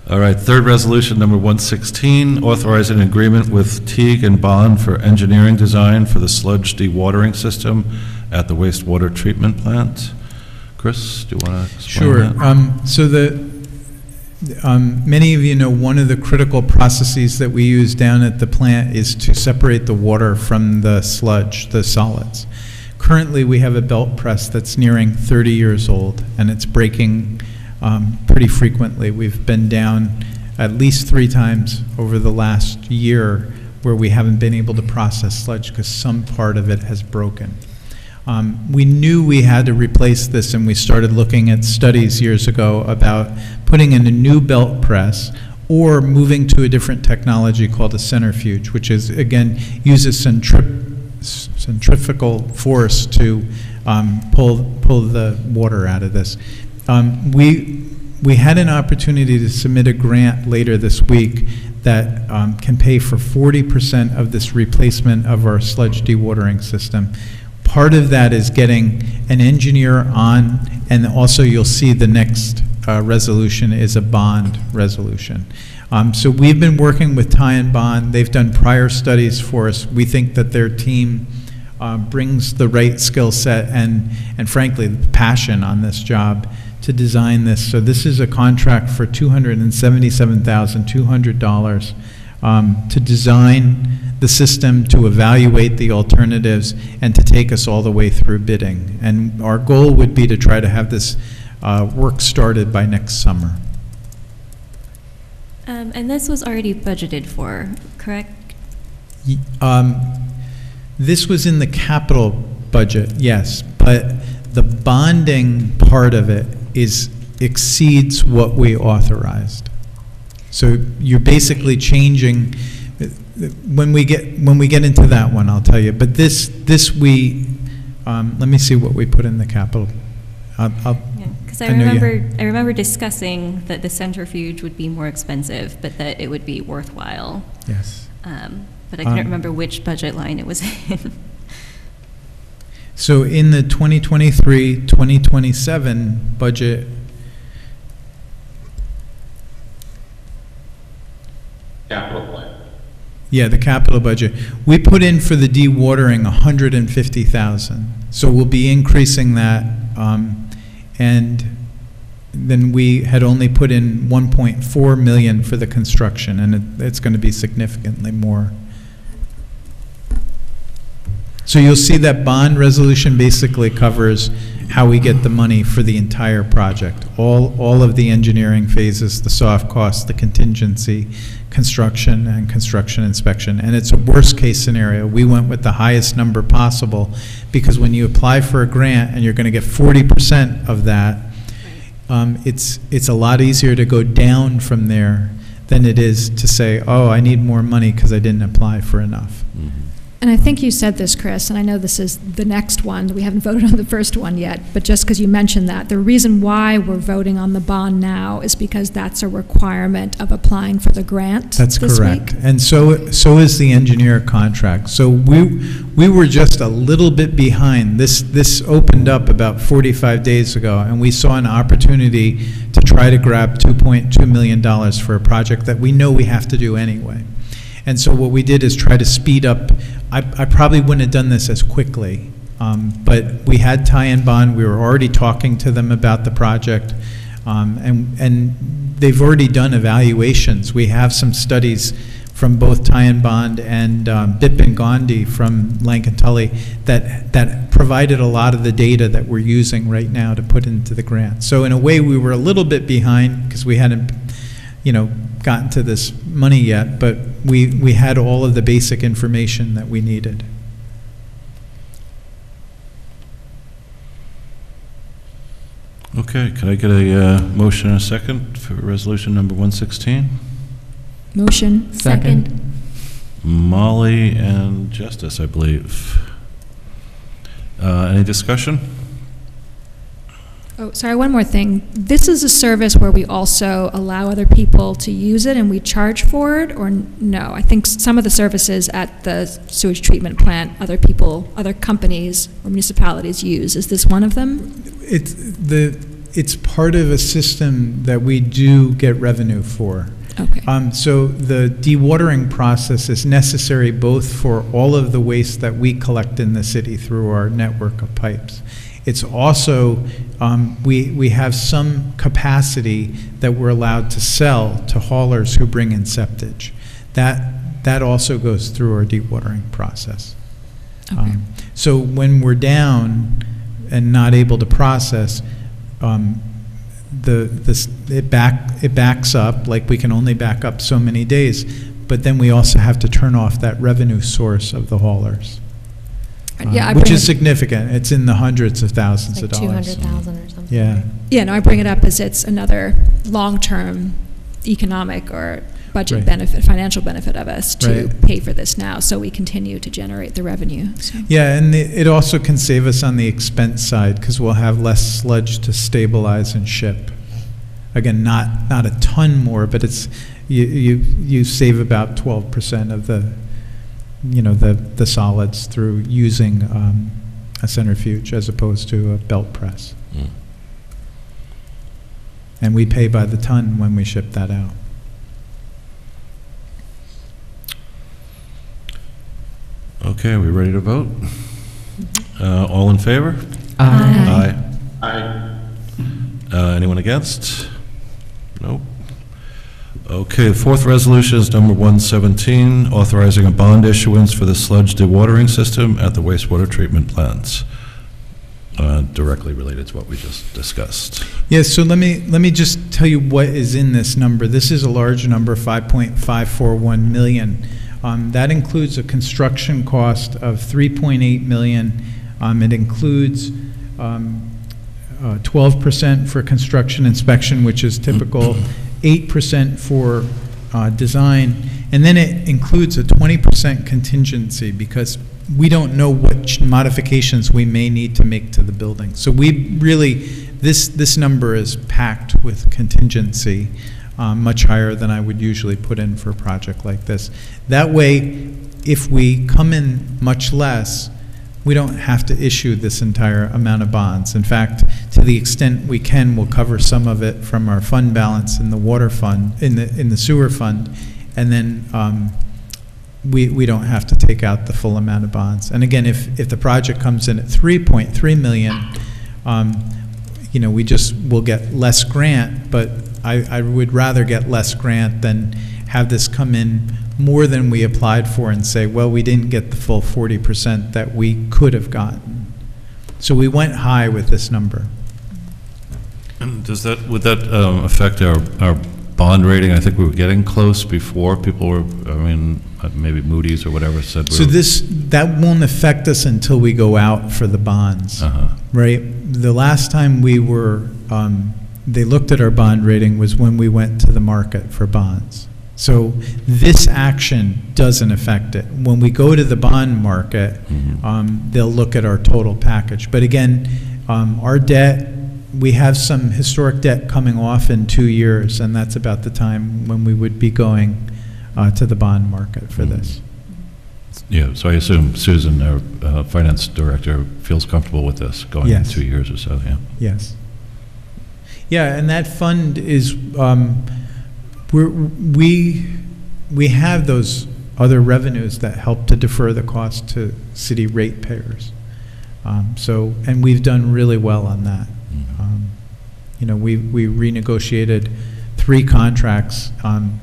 All right, third resolution, number 116, authorizing an agreement with Teague and Bond for engineering design for the sludge dewatering system at the wastewater treatment plant. Chris, do you want to explain Sure. that? So many of you know one of the critical processes that we use down at the plant is to separate the water from the sludge, the solids. Currently, we have a belt press that's nearing 30 years old, and it's breaking pretty frequently. We've been down at least 3 times over the last year where we haven't been able to process sludge because some part of it has broken. We knew we had to replace this, and we started looking at studies years ago about putting in a new belt press or moving to a different technology called a centrifuge, which is, again, uses centrifugal force to pull the water out of this. We had an opportunity to submit a grant later this week that can pay for 40% of this replacement of our sludge dewatering system. Part of that is getting an engineer on, and also you'll see the next resolution is a bond resolution. So we've been working with Ty and Bond. They've done prior studies for us. We think that their team brings the right skill set and frankly, passion on this job to design this. So this is a contract for $277,200 to design the system, to evaluate the alternatives, and to take us all the way through bidding. And our goal would be to try to have this work started by next summer. And this was already budgeted for, correct? This was in the capital budget, yes, but the bonding part of it exceeds what we authorized. So you're basically changing, when we get into that one, I'll tell you, but this let me see what we put in the capital. Because I remember discussing that the centrifuge would be more expensive, but that it would be worthwhile. Yes. But I couldn't remember which budget line it was in. So in the 2023-2027 budget, Capital plan. yeah, the capital budget, we put in for the dewatering 150,000. So we'll be increasing that, and then we had only put in 1.4 million for the construction, and it's going to be significantly more. So you'll see that bond resolution basically covers how we get the money for the entire project. All of the engineering phases, the soft costs, the contingency, construction, and construction inspection. And it's a worst-case scenario. We went with the highest number possible because when you apply for a grant and you're going to get 40% of that, it's a lot easier to go down from there than it is to say, oh, I need more money because I didn't apply for enough. Mm-hmm. And I think you said this, Chris, and I know this is the next one. We haven't voted on the first one yet, but just because you mentioned that, the reason why we're voting on the bond now is because that's a requirement of applying for the grant. That's this correct. week. And so is the engineer contract. So we were just a little bit behind. This opened up about 45 days ago, and we saw an opportunity to try to grab $2.2 million for a project that we know we have to do anyway. And so what we did is try to speed up. I probably wouldn't have done this as quickly, but we had tie-in bond. We were already talking to them about the project, and they've already done evaluations. We have some studies from both tie-in bond and Bipin Gandhi from Lankan Tully that provided a lot of the data that we're using right now to put into the grant. So in a way, we were a little bit behind because we hadn't, gotten to this money yet, but we had all of the basic information that we needed. Okay, could I get a motion and a second for resolution number 116? Motion. Second. Molly and Justice, I believe. Any discussion? Oh, sorry, one more thing. This is a service where we also allow other people to use it and we charge for it, or no? I think some of the services at the sewage treatment plant, other people, other companies or municipalities use. Is this one of them? It's part of a system that we do get revenue for. Okay. So the dewatering process is necessary both for all of the waste that we collect in the city through our network of pipes. It's also, we have some capacity that we're allowed to sell to haulers who bring in septage. That also goes through our dewatering process. Okay. So when we're down and not able to process, it backs up, like we can only back up so many days, but then we also have to turn off that revenue source of the haulers. Which is significant. It's in the hundreds of thousands of dollars. 200,000 or something. Yeah. Yeah, no, I bring it up as it's another long-term economic or budget benefit, financial benefit of us to pay for this now, so we continue to generate the revenue. So. Yeah, and it also can save us on the expense side because we'll have less sludge to stabilize and ship. Again, not a ton more, but it's you save about 12% of the solids through using a centrifuge as opposed to a belt press. Mm. And we pay by the ton when we ship that out. Okay, are we ready to vote? All in favor? Aye. Aye. Anyone against? Nope. Okay, the fourth resolution is number 117, authorizing a bond issuance for the sludge dewatering system at the wastewater treatment plants, directly related to what we just discussed. Yes, so let me just tell you what is in this number. This is a large number, 5.541 million. That includes a construction cost of 3.8 million. It includes 12% for construction inspection, which is typical, 8% for design, and then it includes a 20% contingency because we don't know what modifications we may need to make to the building. So we really, this number is packed with contingency, much higher than I would usually put in for a project like this. That way, if we come in much less, we don't have to issue this entire amount of bonds. In fact, to the extent we can, we'll cover some of it from our fund balance in the water fund, in the sewer fund, and then we don't have to take out the full amount of bonds. And again, if the project comes in at 3.3 million, you know, we'll get less grant, but I would rather get less grant than have this come in more than we applied for and say, well, we didn't get the full 40% that we could have gotten. So we went high with this number. And would that affect our bond rating? I think we were getting close before. People were, I mean, maybe Moody's or whatever said. So that won't affect us until we go out for the bonds, right? The last time we were, they looked at our bond rating was when we went to the market for bonds. So this action doesn't affect it. When we go to the bond market, they'll look at our total package. But again, our debt, we have some historic debt coming off in 2 years, and that's about the time when we would be going to the bond market for this. Yeah, so I assume Susan, our finance director, feels comfortable with this going in 2 years or so, yeah? Yes. Yeah, and that fund is, we have those other revenues that help to defer the cost to city ratepayers. And we've done really well on that. You know, we renegotiated 3 contracts and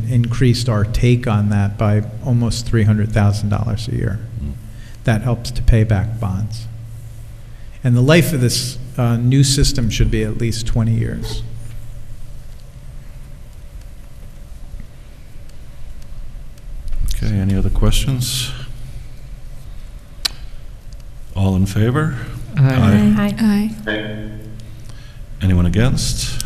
increased our take on that by almost $300,000 a year. That helps to pay back bonds. And the life of this new system should be at least 20 years. Okay, any other questions? All in favor? Aye. Aye. Anyone against?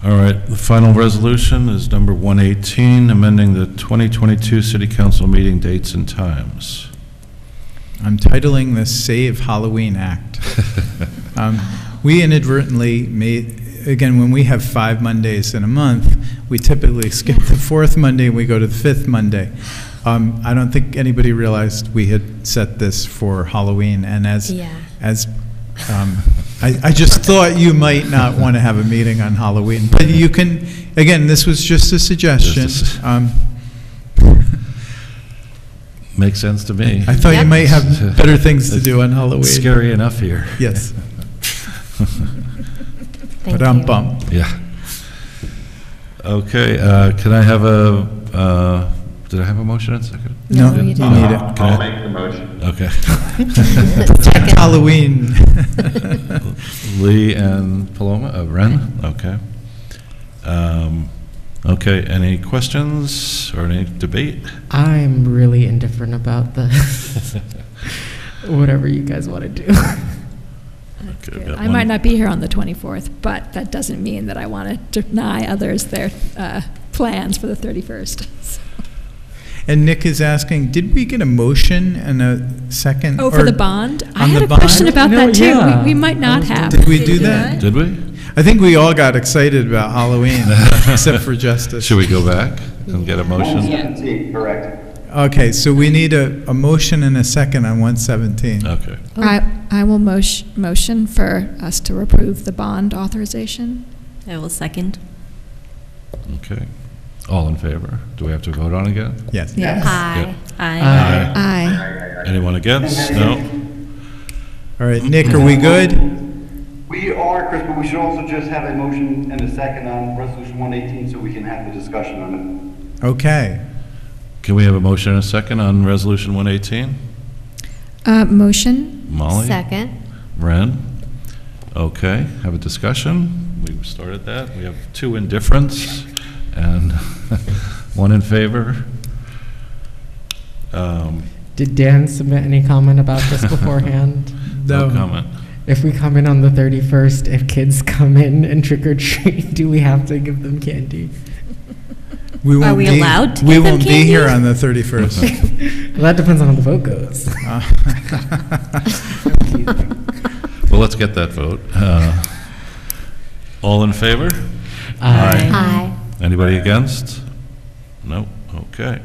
All right, the final resolution is number 118, amending the 2022 City Council meeting dates and times. I'm titling this Save Halloween Act. We inadvertently made, again, when we have 5 Mondays in a month, we typically skip the 4th Monday and we go to the 5th Monday. I don't think anybody realized we had set this for Halloween, and I just thought you might not want to have a meeting on Halloween, but you can, again, this was just a suggestion. Makes sense to me. I thought you might have better things to do on Halloween. It's scary enough here. Yes. Thank But I'm you. bummed. Yeah. Okay, can I have did I have a motion in a second? No, you you need didn't. it. I'll make the motion. Okay. Protect Halloween. Lee and Paloma, Ren, okay. Okay, any questions or any debate? I'm really indifferent about the whatever you guys want to do. Okay, Good. I might not be here on the 24th, but that doesn't mean that I want to deny others their plans for the 31st. So. And Nick is asking, did we get a motion and a second? Oh, for the bond? I on had the a question bond? about No, that, too. yeah. We might not have. Did we do that? Did we? I think we all got excited about Halloween, except for Justice. Should we go back and get a motion? 117, correct. Okay, so we need a motion and a second on 117. Okay. I will motion for us to approve the bond authorization. I will second. Okay. All in favor? Do we have to vote on again? Yes. Yes. Aye. Aye. Aye. Anyone against? No? All right, Nick, are we good? We are, Chris, but we should also just have a motion and a second on Resolution 118 so we can have the discussion on it. Okay. Can we have a motion and a second on Resolution 118? Motion? Molly? Second. Ren? Okay, have a discussion. We've started that. We have 2 indifferents and 1 in favor. Did Dan submit any comment about this beforehand? No comment. If we come in on the 31st, if kids come in and trick or treat, do we have to give them candy? We won't we be- allowed to We give them won't be candy? here on the 31st. Well, that depends on how the vote goes. Well, let's get that vote. All in favor? Aye. Anybody against? No? Okay.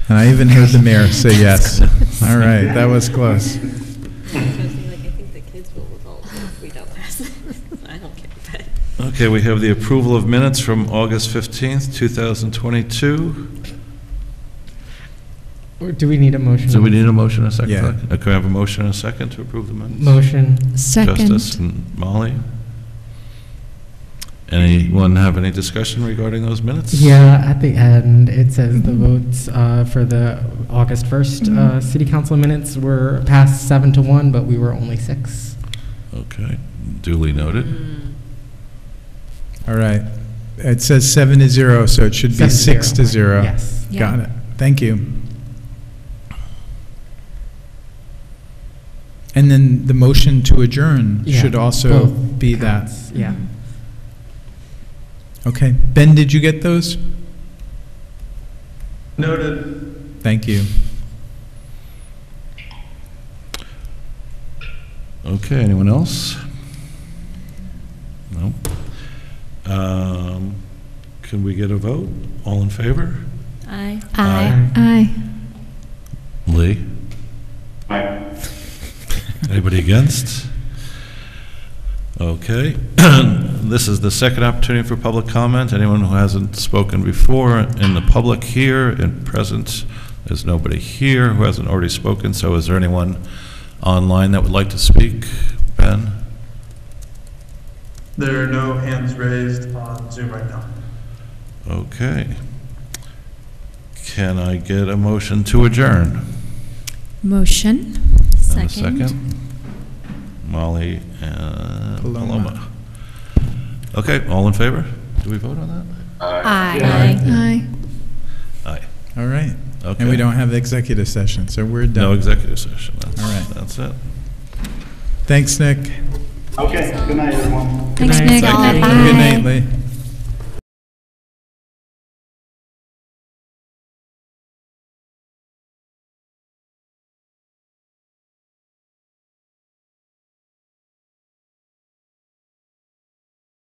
And I even heard the mayor say yes. All right, that was close. I think the kids will revolt if we don't pass it. I don't care. Okay, we have the approval of minutes from August 15th, 2022. Or do we need a motion? Do we need a motion and a second? Yeah. Can we have a motion and a second to approve the minutes? Motion. Second. Justice and Molly? Anyone have any discussion regarding those minutes? Yeah, at the end, it says the votes for the August 1st city council minutes were passed 7-1, but we were only 6. Okay, duly noted. All right. It says 7-0, so it should be 7-0. 6-0. Yes. Got it. Thank you. And then the motion to adjourn Yeah, should also both be that. counts, Yeah. Okay. Ben, did you get those? Noted. Thank you. Okay, anyone else? No? Can we get a vote? All in favor? Aye. Aye. Aye. Lee? Aye. Anybody against? Okay. This is the second opportunity for public comment. Anyone who hasn't spoken before in the public here and present, there's nobody here who hasn't already spoken, so is there anyone online that would like to speak? Ben? There are no hands raised on Zoom right now. Okay. Can I get a motion to adjourn? Motion. And a second? Molly and Paloma. Okay, all in favor? Do we vote on that? Aye. Aye. Aye. All right. Okay. And we don't have the executive session, so we're done. No executive session. That's, All right. That's it. Thanks, Nick. Okay, good night, everyone. Thanks, night. Nick. Thank you. Good night, Lee.